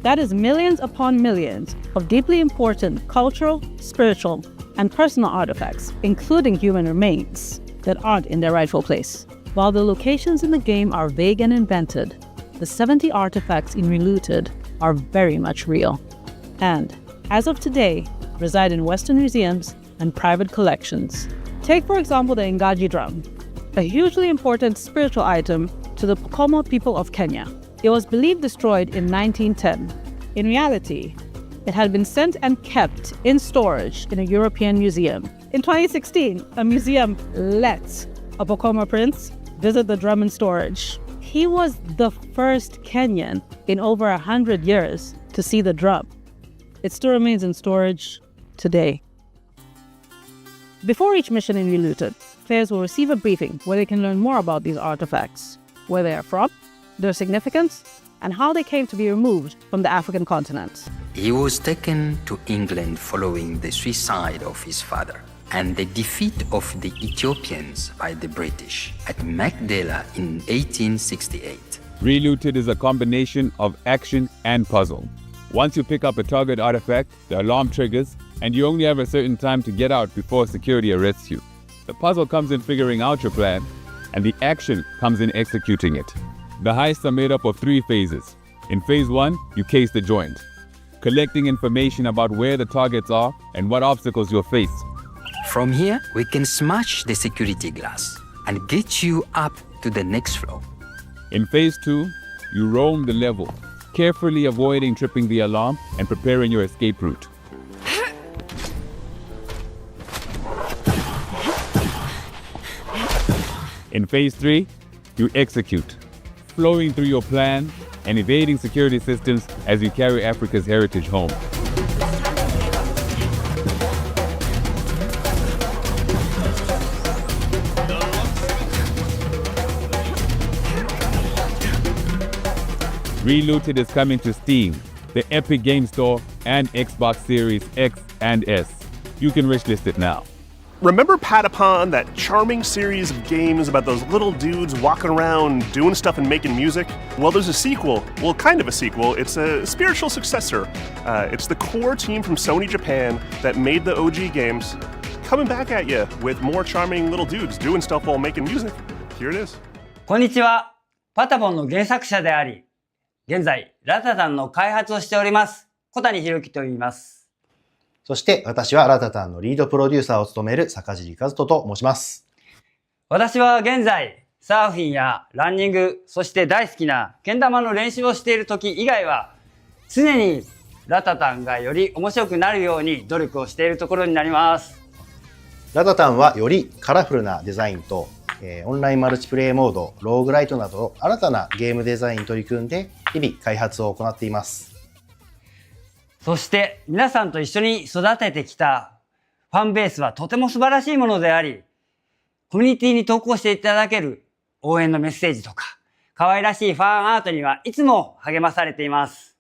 Speaker 20: That is millions upon millions of deeply important cultural, spiritual, and personal artifacts, including human remains, that aren't in their rightful place. While the locations in the game are vague and invented, the 70 artifacts in Relooted are very much real, and, as of today, reside in Western museums and private collections. Take, for example, the Ngaji drum, a hugely important spiritual item to the Pokomo people of Kenya. It was believed destroyed in 1910. In reality, it had been sent and kept in storage in a European museum. In 2016, a museum let a Pokomo prince visit the drum in storage. He was the first Kenyan in over 100 years to see the drum. It still remains in storage today. Before each mission in Relooted, players will receive a briefing where they can learn more about these artifacts, where they are from, their significance, and how they came to be removed from the African continent.
Speaker 28: He was taken to England following the suicide of his father and the defeat of the Ethiopians by the British at Magdala in 1868.
Speaker 16: Relooted is a combination of action and puzzle. Once you pick up a target artifact, the alarm triggers, and you only have a certain time to get out before security arrests you. The puzzle comes in figuring out your plan, and the action comes in executing it. The heists are made up of 3 phases. In phase 1, you case the joint, collecting information about where the targets are and what obstacles you'll face.
Speaker 28: From here, we can smash the security glass and get you up to the next floor.
Speaker 16: In phase 2, you roam the level, carefully avoiding tripping the alarm and preparing your escape route. In phase 3, you execute, flowing through your plan and evading security systems as you carry Africa's heritage home. Relooted is coming to Steam, the Epic Game Store, and Xbox Series X and S. You can wishlist it now.
Speaker 5: Remember Patapon, that charming series of games about those little dudes walking around doing stuff and making music? Well, there's a sequel. Well, kind of a sequel. It's a spiritual successor. It's the core team from Sony Japan that made the OG games coming back at you with more charming little dudes doing stuff while making music. Here it is.
Speaker 18: こんにちは。パタポンの原作者であり、現在、ラタタンの開発をしております。小谷博樹と言います。
Speaker 19: そして私はラタタンのリードプロデューサーを務める坂尻和人と申します。
Speaker 18: 私は現在、サーフィンやランニング、そして大好きなけん玉の練習をしている時以外は、常にラタタンがより面白くなるように努力をしているところになります。
Speaker 19: ラタタンはよりカラフルなデザインと、オンラインマルチプレイモード、ローグライトなど新たなゲームデザインに取り組んで日々開発を行っています。
Speaker 18: そして皆さんと一緒に育ててきたファンベースはとても素晴らしいものであり、コミュニティに投稿していただける応援のメッセージとか、可愛らしいファンアートにはいつも励まされています。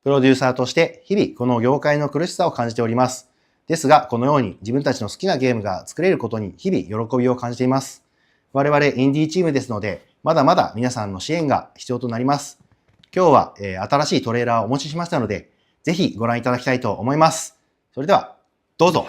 Speaker 19: プロデューサーとして日々この業界の苦しさを感じております。ですが、このように自分たちの好きなゲームが作れることに日々喜びを感じています。我々インディーチームですので、まだまだ皆さんの支援が必要となります。今日は、新しいトレーラーをお持ちしましたので、ぜひご覧いただきたいと思います。それでは、どうぞ。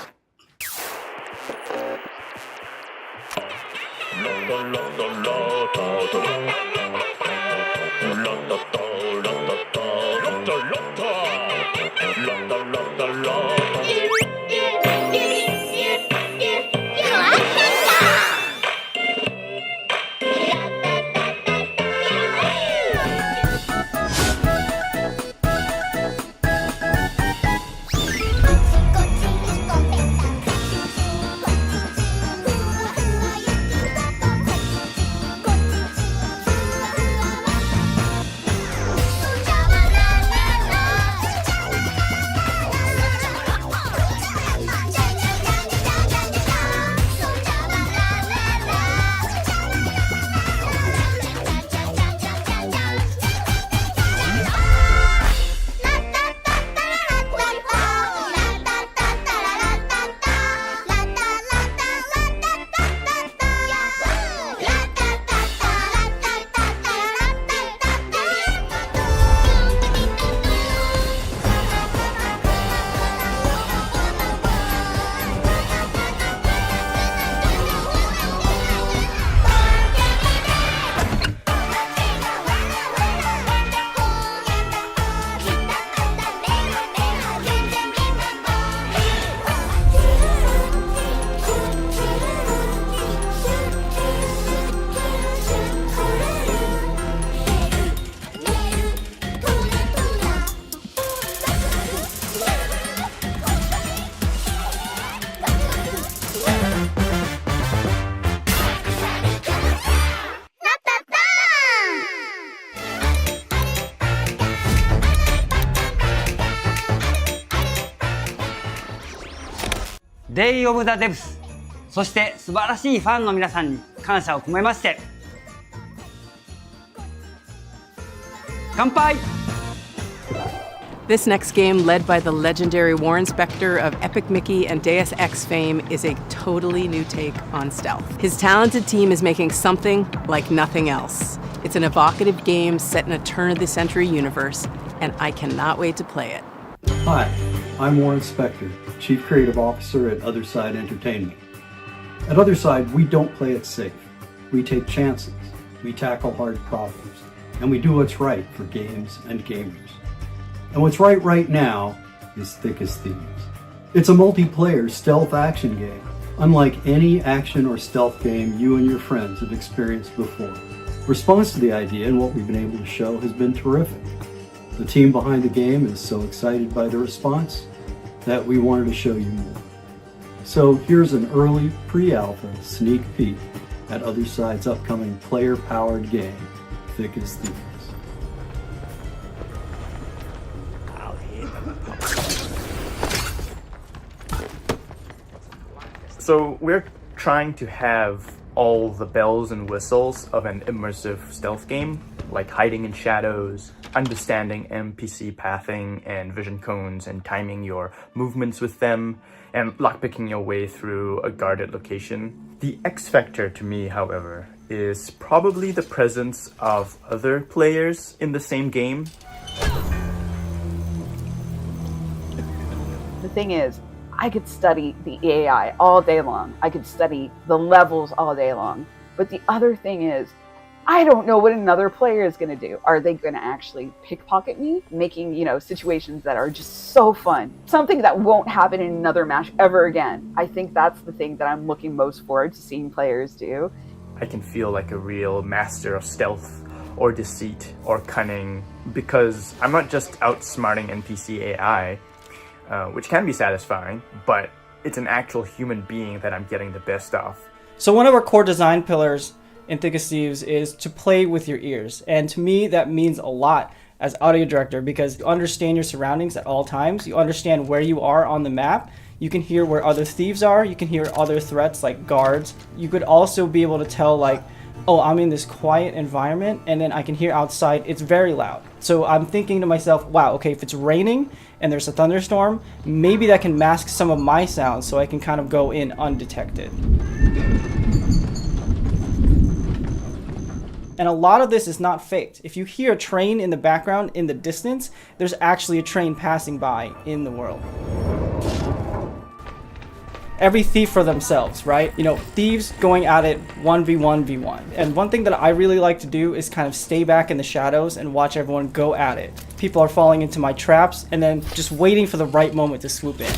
Speaker 18: デイオブザデブス、そして素晴らしいファンの皆さんに感謝を込めまして、乾杯!
Speaker 17: This next game, led by the legendary Warren Spector of Epic Mickey and Deus Ex fame, is a totally new take on stealth. His talented team is making something like nothing else. It's an evocative game set in a turn-of-the-century universe, and I cannot wait to play it.
Speaker 21: Hi, I'm Warren Spector, Chief Creative Officer at Otherside Entertainment. At Otherside, we don't play it safe. We take chances. we tackle hard problems, and we do what's right for games and gamers. And what's right now is Thick as Thieves. It's a multiplayer stealth action game, unlike any action or stealth game you and your friends have experienced before. Response to the idea and what we've been able to show has been terrific. The team behind the game is so excited by the response that we wanted to show you more. So here's an early pre-alpha sneak peek at Other Side's upcoming player-powered game, Thick as Thieves.
Speaker 1: So we're trying to have all the bells and whistles of an immersive stealth game, like hiding in shadows, understanding NPC pathing and vision cones and timing your movements with them, and lockpicking your way through a guarded location. The X factor to me, however, is probably the presence of other players in the same game.
Speaker 3: The thing is, I could study the AI all day long. I could study the levels all day long. But the other thing is, I don't know what another player is going to do. Are they going to actually pickpocket me? Making, situations that are just so fun. Something that won't happen in another match ever again. I think that's the thing that I'm looking most forward to seeing players do.
Speaker 1: I can feel like a real master of stealth or deceit or cunning because I'm not just outsmarting NPC AI, which can be satisfying, but it's an actual human being that I'm getting the best of.
Speaker 4: So one of our core design pillars in Thick as Thieves is to play with your ears. And to me, that means a lot as audio director because you understand your surroundings at all times. You understand where you are on the map. You can hear where other thieves are. You can hear other threats like guards. You could also be able to tell oh, I'm in this quiet environment and then I can hear outside, it's very loud. So I'm thinking to myself, wow, okay, if it's raining and there's a thunderstorm, maybe that can mask some of my sounds so I can kind of go in undetected. And a lot of this is not faked. If you hear a train in the background in the distance, there's actually a train passing by in the world. Every thief for themselves, right? Thieves going at it 1v1v1. And one thing that I really like to do is kind of stay back in the shadows and watch everyone go at it. People are falling into my traps and then just waiting for the right moment to swoop in.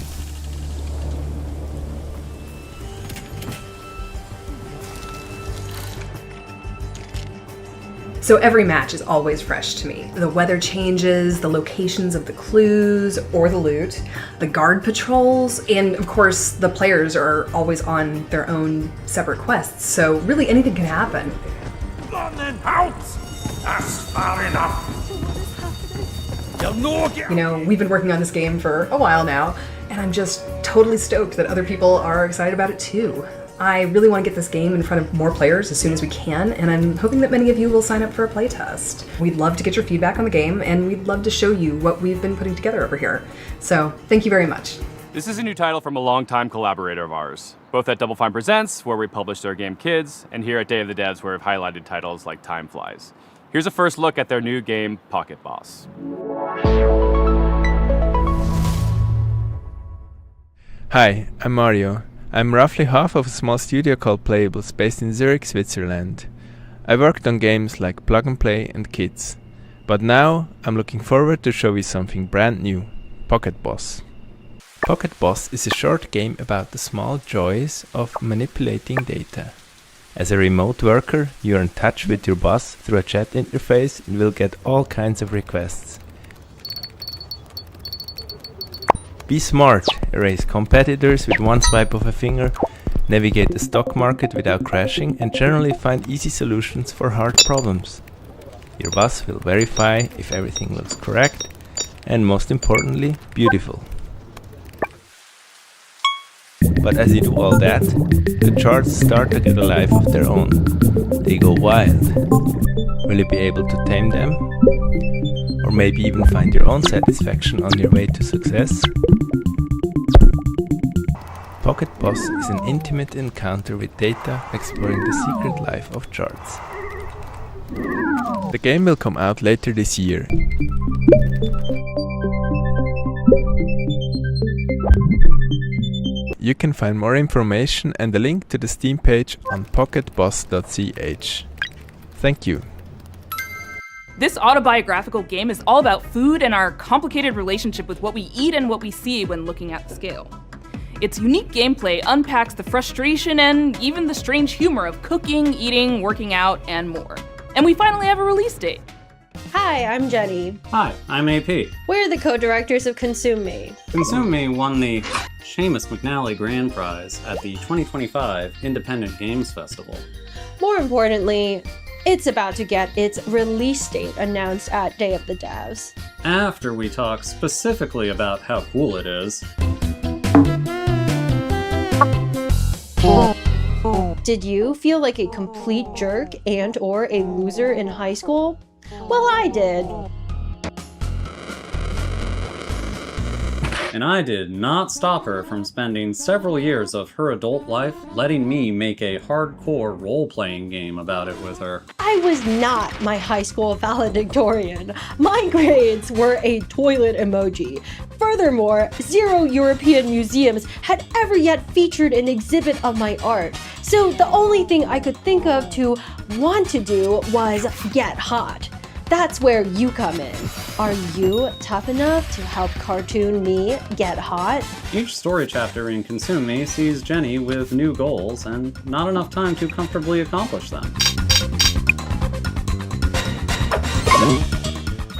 Speaker 22: So every match is always fresh to me. The weather changes, the locations of the clues or the loot, the guard patrols, and of course the players are always on their own separate quests, so really anything can happen.
Speaker 23: That's far enough.
Speaker 22: We've been working on this game for a while now, and I'm just totally stoked that other people are excited about it too. I really want to get this game in front of more players as soon as we can, and I'm hoping that many of you will sign up for a playtest. We'd love to get your feedback on the game, and we'd love to show you what we've been putting together over here. So, thank you very much.
Speaker 8: This is a new title from a longtime collaborator of ours, both at Double Fine Presents, where we published our game Kids, and here at Day of the Devs, where we've highlighted titles like Time Flies. Here's a first look at their new game, Pocket Boss.
Speaker 24: Hi, I'm Mario. I'm roughly half of a small studio called Playables based in Zurich, Switzerland. I worked on games like Plug and Play and Kids. But now I'm looking forward to show you something brand new, Pocket Boss. Pocket Boss is a short game about the small joys of manipulating data. As a remote worker, you're in touch with your boss through a chat interface and will get all kinds of requests. Be smart, erase competitors with one swipe of a finger, navigate the stock market without crashing, and generally find easy solutions for hard problems. Your boss will verify if everything looks correct, and most importantly, beautiful. But as you do all that, the charts start to get a life of their own. They go wild. Will you be able to tame them? Or maybe even find your own satisfaction on your way to success? Pocket Boss is an intimate encounter with data exploring the secret life of charts. The game will come out later this year. You can find more information and a link to the Steam page on pocketboss.ch. Thank you.
Speaker 2: This autobiographical game is all about food and our complicated relationship with what we eat and what we see when looking at the scale. Its unique gameplay unpacks the frustration and even the strange humor of cooking, eating, working out, and more. And we finally have a release date.
Speaker 6: Hi, I'm Jenny.
Speaker 7: Hi, I'm AP.
Speaker 6: We're the co-directors of Consume Me.
Speaker 7: Consume Me won the Seamus McNally Grand Prize at the 2025 Independent Games Festival.
Speaker 6: More importantly, it's about to get its release date announced at Day of the Devs.
Speaker 7: After we talk specifically about how cool it is.
Speaker 6: Did you feel like a complete jerk and/or a loser in high school? Well, I did.
Speaker 7: And I did not stop her from spending several years of her adult life letting me make a hardcore role-playing game about it with her.
Speaker 6: I was not my high school valedictorian. My grades were a toilet emoji. Furthermore, 0 European museums had ever yet featured an exhibit of my art. So the only thing I could think of to want to do was get hot. That's where you come in. Are you tough enough to help cartoon me get hot?
Speaker 7: Each story chapter in Consume Me sees Jenny with new goals and not enough time to comfortably accomplish them.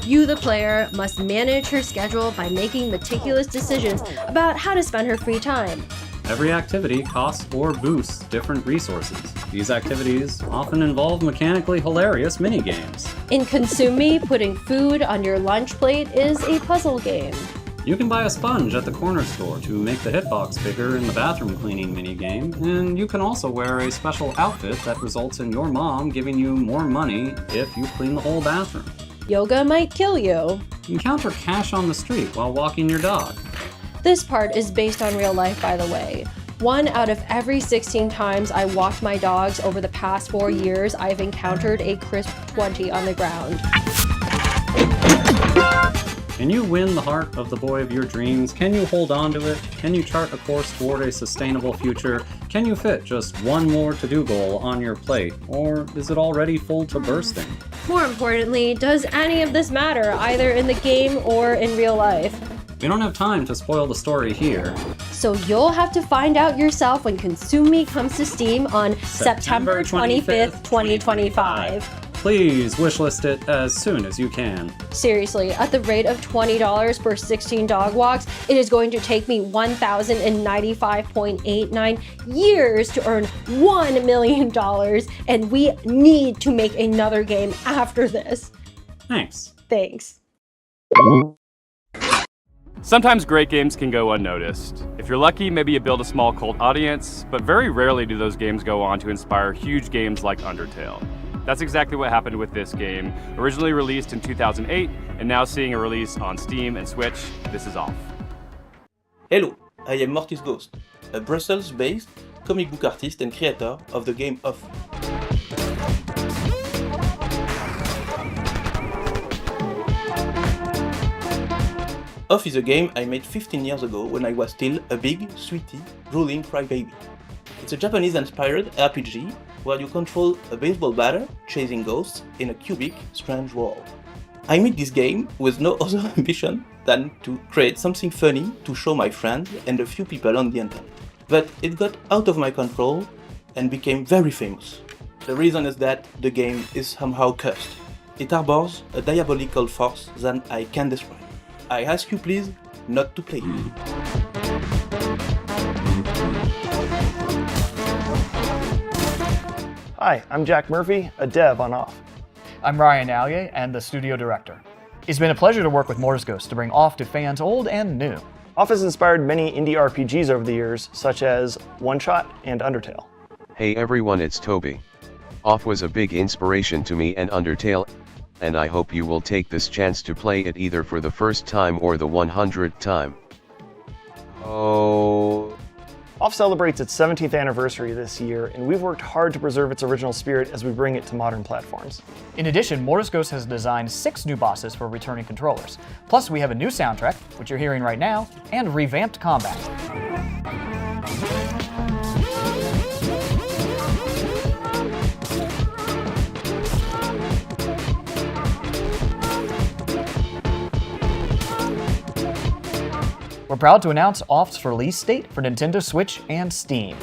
Speaker 6: You, the player, must manage her schedule by making meticulous decisions about how to spend her free time.
Speaker 7: Every activity costs or boosts different resources. These activities often involve mechanically hilarious mini-games.
Speaker 6: In Consume Me, putting food on your lunch plate is a puzzle game.
Speaker 7: You can buy a sponge at the corner store to make the hitbox bigger in the bathroom cleaning minigame, and you can also wear a special outfit that results in your mom giving you more money if you clean the whole bathroom.
Speaker 6: Yoga might kill you.
Speaker 7: Encounter cash on the street while walking your dog.
Speaker 6: This part is based on real life, by the way. 1 out of every 16 times I walked my dogs over the past 4 years, I've encountered a crisp 20 on the ground.
Speaker 7: Can you win the heart of the boy of your dreams? Can you hold on to it? Can you chart a course toward a sustainable future? Can you fit just one more to-do goal on your plate? Or is it already full to bursting?
Speaker 6: More importantly, does any of this matter, either in the game or in real life?
Speaker 7: We don't have time to spoil the story here.
Speaker 6: So you'll have to find out yourself when Consume Me comes to Steam on September 25th, 2025.
Speaker 7: Please wishlist it as soon as you can.
Speaker 6: Seriously, at the rate of $20 per 16 dog walks, it is going to take me 1,095.89 years to earn $1 million, and we need to make another game after this.
Speaker 7: Thanks.
Speaker 6: Thanks.
Speaker 8: Sometimes great games can go unnoticed. If you're lucky, maybe you build a small cult audience, but very rarely do those games go on to inspire huge games like Undertale. That's exactly what happened with this game. Originally released in 2008, and now seeing a release on Steam and Switch, this is Off.
Speaker 9: Hello, I am Mortis Ghost, a Brussels-based comic book artist and creator of the game Off. Off is a game I made 15 years ago when I was still a big, sweetie, drooling crybaby. It's a Japanese-inspired RPG where you control a baseball batter chasing ghosts in a cubic, strange world. I made this game with no other ambition than to create something funny to show my friends and a few people on the internet. But it got out of my control and became very famous. The reason is that the game is somehow cursed. It harbors a diabolical force that I can't describe. I ask you please not to play it.
Speaker 10: Hi, I'm Jack Murphy, a dev on Off.
Speaker 12: I'm Ryan Allier and the studio director. It's been a pleasure to work with Mortis Ghost to bring Off to fans old and new.
Speaker 10: Off has inspired many indie RPGs over the years, such as One Shot and Undertale.
Speaker 25: Hey everyone, it's Toby. Off was a big inspiration to me and Undertale, and I hope you will take this chance to play it either for the first time or the 100th time. Oh.
Speaker 10: Off celebrates its 17th anniversary this year, and we've worked hard to preserve its original spirit as we bring it to modern platforms.
Speaker 12: In addition, Mortis Ghost has designed 6 new bosses for returning controllers. Plus, we have a new soundtrack, which you're hearing right now, and revamped combat. we're proud to announce Off's release date for Nintendo Switch and Steam.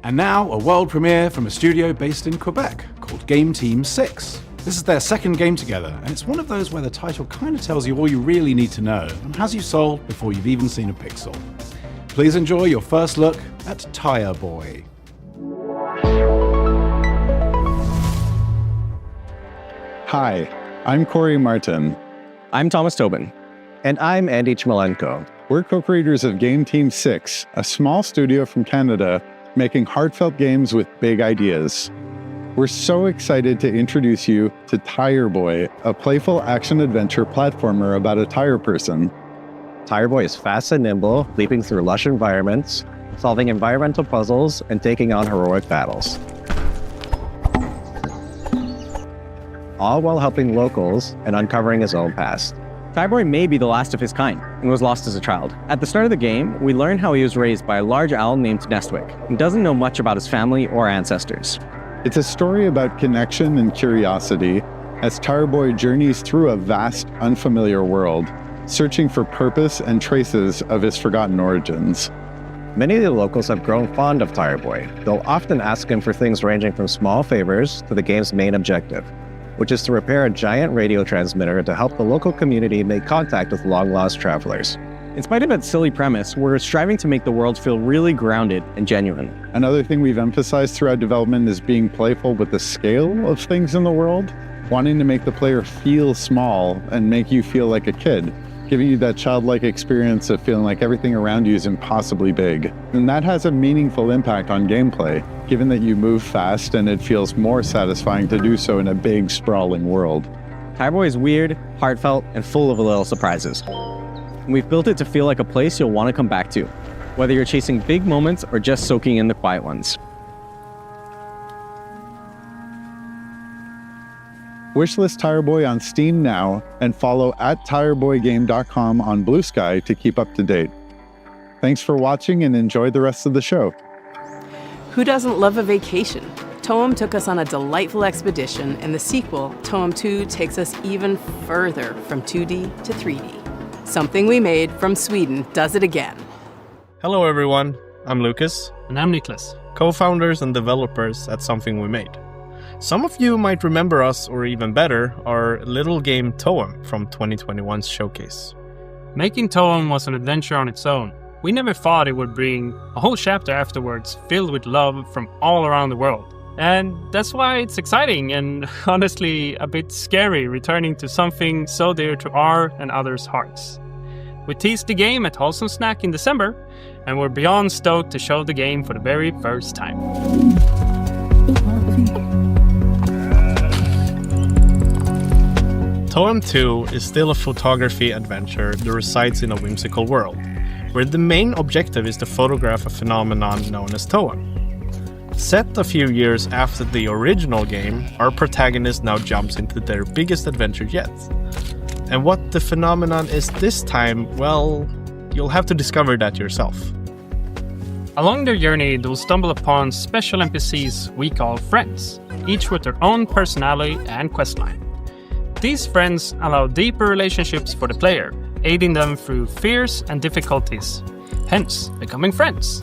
Speaker 11: And now, a world premiere from a studio based in Quebec called Game Team 6. This is their second game together, and it's one of those where the title kind of tells you all you really need to know and has you sold before you've even seen a pixel. Please enjoy your first look at Tire Boy.
Speaker 13: Hi, I'm Corey Martin.
Speaker 14: I'm Thomas Tobin. And I'm Andy Chmalenko.
Speaker 13: We're co-creators of Game Team 6, a small studio from Canada making heartfelt games with big ideas. We're so excited to introduce you to Tire Boy, a playful action-adventure platformer about a tire person.
Speaker 14: Tire Boy is fast and nimble, leaping through lush environments, solving environmental puzzles, and taking on heroic battles. All while helping locals and uncovering his own past. Tire Boy may be the last of his kind and was lost as a child. At the start of the game, we learn how he was raised by a large owl named Nestwick and doesn't know much about his family or ancestors.
Speaker 13: It's a story about connection and curiosity as Tire Boy journeys through a vast, unfamiliar world, searching for purpose and traces of his forgotten origins.
Speaker 14: Many of the locals have grown fond of Tire Boy. They'll often ask him for things ranging from small favors to the game's main objective, which is to repair a giant radio transmitter to help the local community make contact with long-lost travelers. In spite of its silly premise, we're striving to make the world feel really grounded and genuine.
Speaker 13: Another thing we've emphasized throughout development is being playful with the scale of things in the world, wanting to make the player feel small and make you feel like a kid, giving you that childlike experience of feeling like everything around you is impossibly big. And that has a meaningful impact on gameplay, given that you move fast and it feels more satisfying to do so in a big, sprawling world.
Speaker 14: Tire Boy is weird, heartfelt, and full of little surprises. We've built it to feel like a place you'll want to come back to, whether you're chasing big moments or just soaking in the quiet ones.
Speaker 13: Wishlist Tire Boy on Steam now and follow @tireboygame.com on Blue Sky to keep up to date. Thanks for watching and enjoy the rest of the show.
Speaker 17: Who doesn't love a vacation? Towen took us on a delightful expedition, and the sequel, Towen 2, takes us even further from 2D to 3D. Something we made from Sweden does it again.
Speaker 15: Hello everyone, I'm Lucas.
Speaker 20: And I'm Niklas.
Speaker 15: Co-founders and developers at Something We Made. Some of you might remember us, or even better, our little game Towen from 2021's showcase.
Speaker 20: Making Towen was an adventure on its own. We never thought it would bring a whole chapter afterwards filled with love from all around the world. And that's why it's exciting and honestly a bit scary returning to something so dear to our and others' hearts. We teased the game at Wholesome Snack in December, and we're beyond stoked to show the game for the very first time.
Speaker 15: Towen 2 is still a photography adventure that resides in a whimsical world, where the main objective is to photograph a phenomenon known as Towen. Set a few years after the original game, our protagonist now jumps into their biggest adventure yet. And what the phenomenon is this time, well, you'll have to discover that yourself.
Speaker 20: Along their journey, they'll stumble upon special NPCs we call friends, each with their own personality and questline. These friends allow deeper relationships for the player, aiding them through fears and difficulties, hence becoming friends.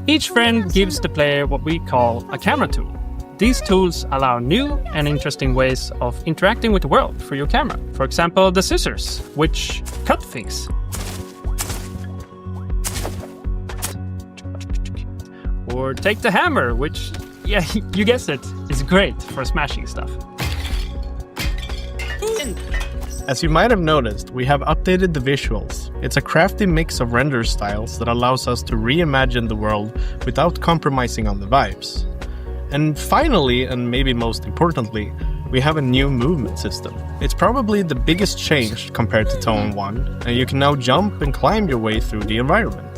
Speaker 20: Each friend gives the player what we call a camera tool. These tools allow new and interesting ways of interacting with the world through your camera. For example, the scissors, which cut things. Or take the hammer, which, yeah, you guessed it, is great for smashing stuff.
Speaker 15: As you might have noticed, we have updated the visuals. It's a crafty mix of render styles that allows us to reimagine the world without compromising on the vibes. And finally, and maybe most importantly, we have a new movement system. It's probably the biggest change compared to Towen 1, and you can now jump and climb your way through the environment.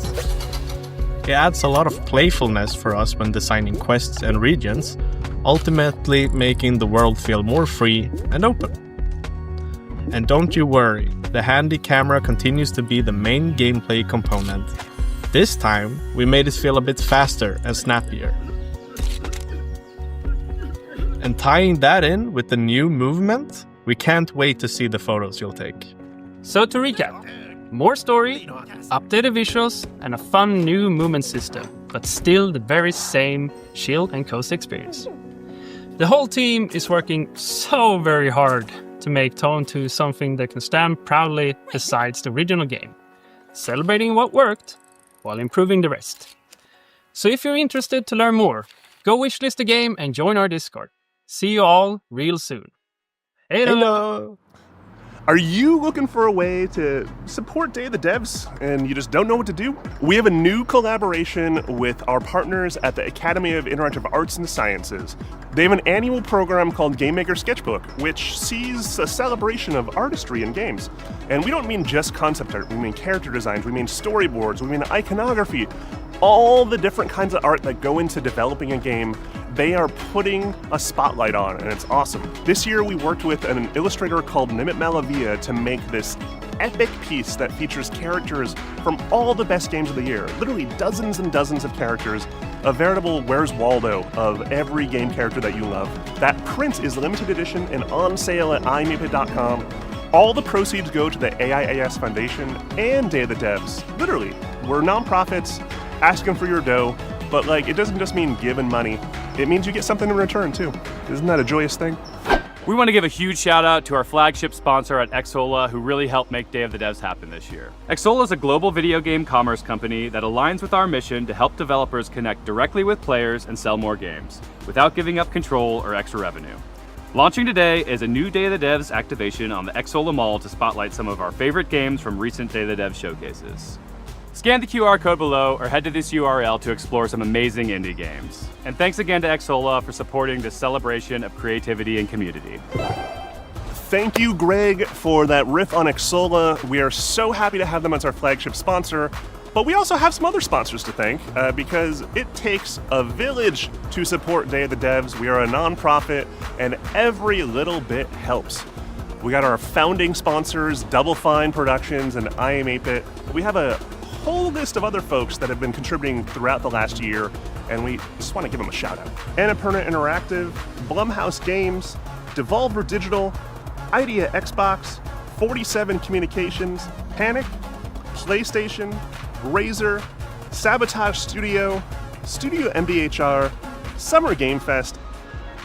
Speaker 15: It adds a lot of playfulness for us when designing quests and regions, ultimately making the world feel more free and open. And don't you worry, the handy camera continues to be the main gameplay component. This time, we made it feel a bit faster and snappier. And tying that in with the new movement, we can't wait to see the photos you'll take.
Speaker 20: So to recap, more story, updated visuals, and a fun new movement system, but still the very same chill and cozy experience. The whole team is working so very hard to make Towen 2 something that can stand proudly beside the original game, celebrating what worked while improving the rest. So if you're interested to learn more, go wishlist the game and join our Discord. See you all real soon.
Speaker 5: Hello! Are you looking for a way to support Day of the Devs and you just don't know what to do? We have a new collaboration with our partners at the Academy of Interactive Arts and Sciences. They have an annual program called Game Maker Sketchbook, which sees a celebration of artistry in games. And we don't mean just concept art, we mean character designs, we mean storyboards, we mean iconography, all the different kinds of art that go into developing a game. They are putting a spotlight on, and it's awesome. This year we worked with an illustrator called Nimit Malavia to make this epic piece that features characters from all the best games of the year. Literally dozens and dozens of characters, a veritable Where's Waldo of every game character that you love. That print is limited edition and on sale at imapit.com. All the proceeds go to the AIAS Foundation and Day of the Devs. Literally, we're nonprofits asking for your dough, but it doesn't just mean giving money. It means you get something in return too. Isn't that a joyous thing?
Speaker 8: We want to give a huge shout out to our flagship sponsor at Xsola, who really helped make Day of the Devs happen this year. Xsola is a global video game commerce company that aligns with our mission to help developers connect directly with players and sell more games, without giving up control or extra revenue. Launching today is a new Day of the Devs activation on the Xsola Mall to spotlight some of our favorite games from recent Day of the Devs showcases. Scan the QR code below or head to this URL to explore some amazing indie games. And thanks again to Xsola for supporting this celebration of creativity and community.
Speaker 5: Thank you, Greg, for that riff on Xsola. We are so happy to have them as our flagship sponsor. But we also have some other sponsors to thank because it takes a village to support Day of the Devs. We are a nonprofit and every little bit helps. We got our founding sponsors, Double Fine Productions and I Am 8-Bit. We have a whole list of other folks that have been contributing throughout the last year, and we just want to give them a shout out. Annapurna Interactive, Blumhouse Games, Devolver Digital, Idea Xbox, 47 Communications, Panic, PlayStation, Razer, Sabotage Studio, Studio MBHR, Summer Game Fest,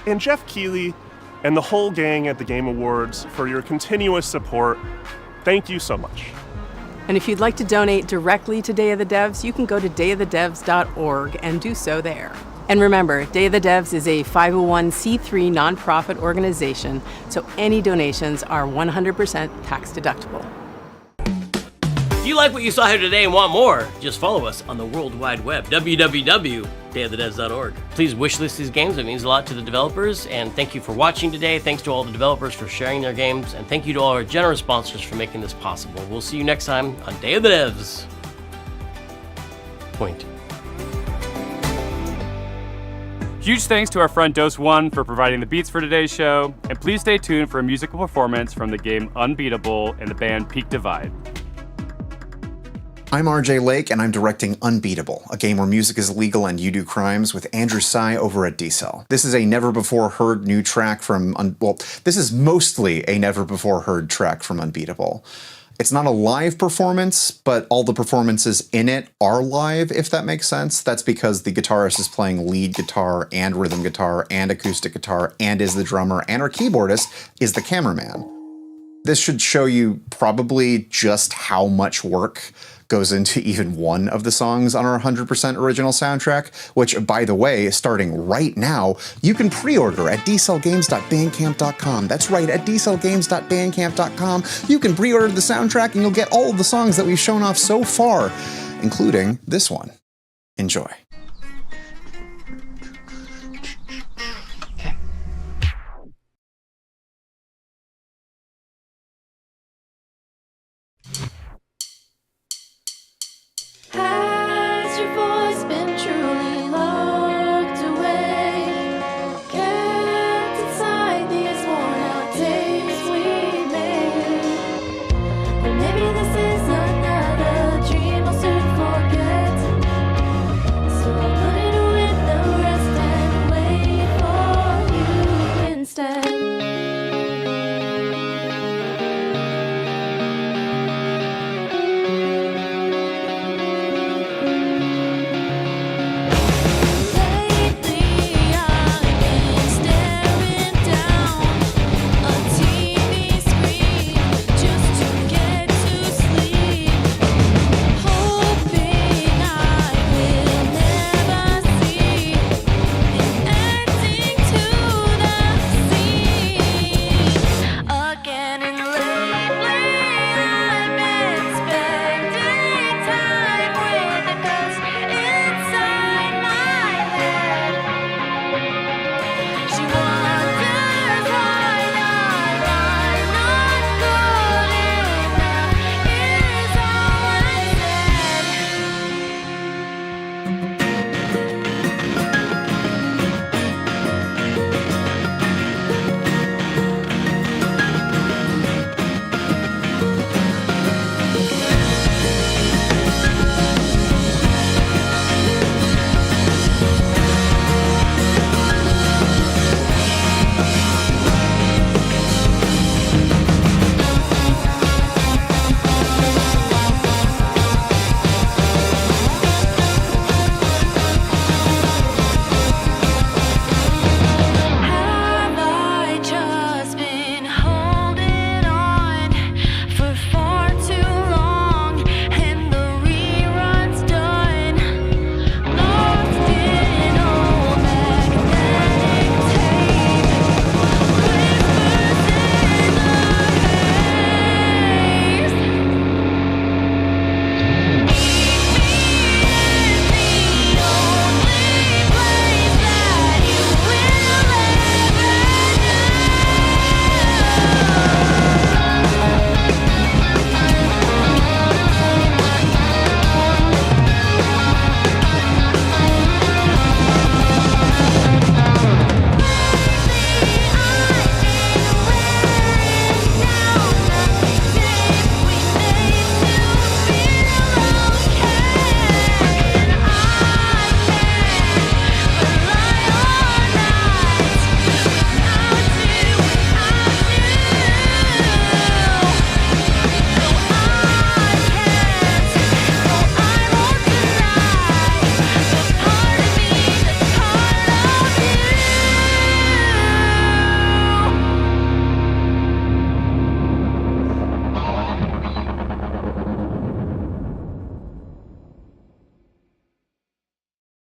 Speaker 5: and Jeff Keighley and the whole gang at the Game Awards for your continuous support. Thank you so much.
Speaker 17: And if you'd like to donate directly to Day of the Devs, you can go to dayofthedevs.org and do so there. And remember, Day of the Devs is a 501c3 nonprofit organization, so any donations are 100% tax deductible.
Speaker 16: If you like what you saw here today and want more, just follow us on the World Wide Web, www.dayofthedevs.org. Please wishlist these games, it means a lot to the developers, and thank you for watching today. Thanks to all the developers for sharing their games, and thank you to all our generous sponsors for making this possible. We'll see you next time on Day of the Devs. Point.
Speaker 8: Huge thanks to our friend Dose 1 for providing the beats for today's show, and please stay tuned for a musical performance from the game Unbeatable and the band Peak Divide.
Speaker 18: I'm RJ Lake, and I'm directing Unbeatable, a game where music is legal and you do crimes, with Andrew Tsai over at D-Cell. This is a never-before-heard new track from, this is mostly a never-before-heard track from Unbeatable. It's not a live performance, but all the performances in it are live, if that makes sense. That's because the guitarist is playing lead guitar and rhythm guitar and acoustic guitar and is the drummer, and our keyboardist is the cameraman. This should show you probably just how much work goes into even one of the songs on our 100% original soundtrack, which, by the way, starting right now, you can pre-order at dcellgames.bandcamp.com. That's right, at dcellgames.bandcamp.com. You can pre-order the soundtrack and you'll get all of the songs that we've shown off so far, including this one. Enjoy.
Speaker 19: Has your voice been truly locked away?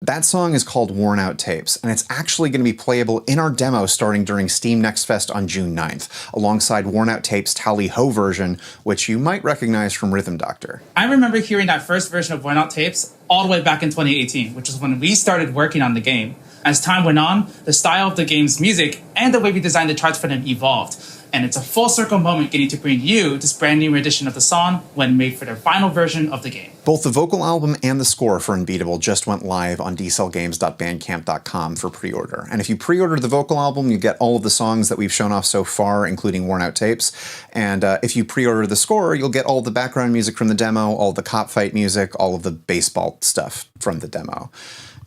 Speaker 18: That song is called Worn Out Tapes, and it's actually going to be playable in our demo starting during Steam Next Fest on June 9th, alongside Worn Out Tapes' Tally Ho version, which you might recognize from Rhythm Doctor.
Speaker 1: I remember hearing that first version of Worn Out Tapes all the way back in 2018, which is when we started working on the game. As time went on, the style of the game's music and the way we designed the charts for them evolved. And it's a full circle moment getting to bring you this brand new edition of the song when made for their final version of the game.
Speaker 18: Both the vocal album and the score for Unbeatable just went live on dcellgames.bandcamp.com for pre-order. And if you pre-order the vocal album, you get all of the songs that we've shown off so far, including Worn Out Tapes. And if you pre-order the score, you'll get all the background music from the demo, all the cop fight music, all of the baseball stuff from the demo.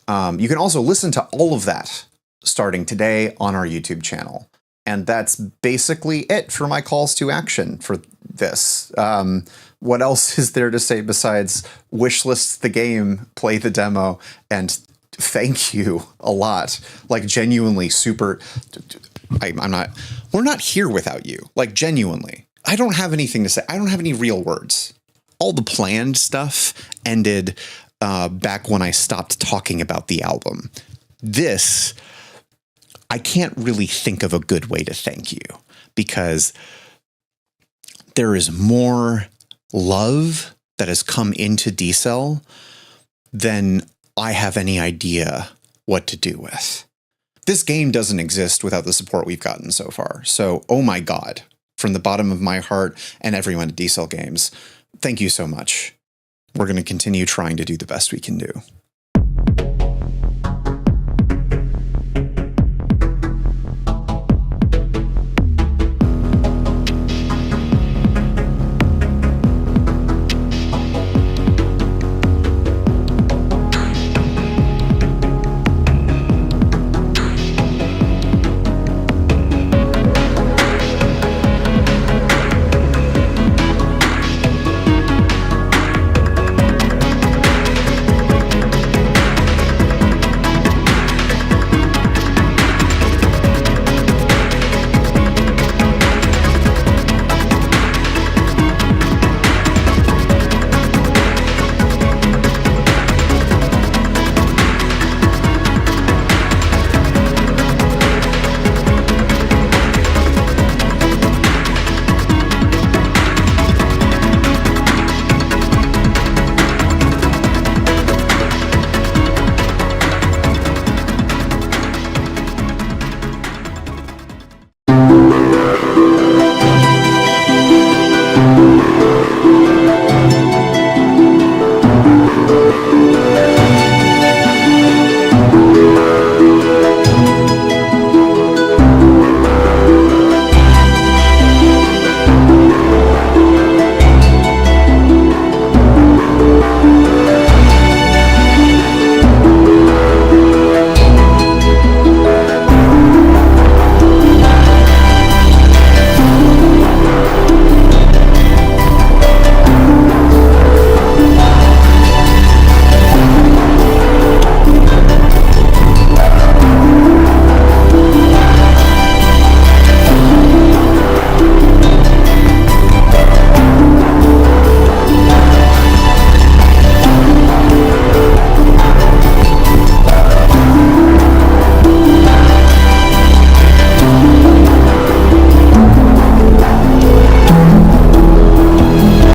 Speaker 18: You can also listen to all of that starting today on our YouTube channel. And that's basically it for my calls to action for this. What else is there to say besides wishlist the game, play the demo, and thank you a lot. Like, genuinely super... We're not here without you. Like, genuinely. I don't have anything to say. I don't have any real words. All the planned stuff ended back when I stopped talking about the album. This... I can't really think of a good way to thank you, because there is more love that has come into D-Cell than I have any idea what to do with. This game doesn't exist without the support we've gotten so far. So, oh my God, from the bottom of my heart and everyone at D-Cell Games, thank you so much. We're going to continue trying to do the best we can do.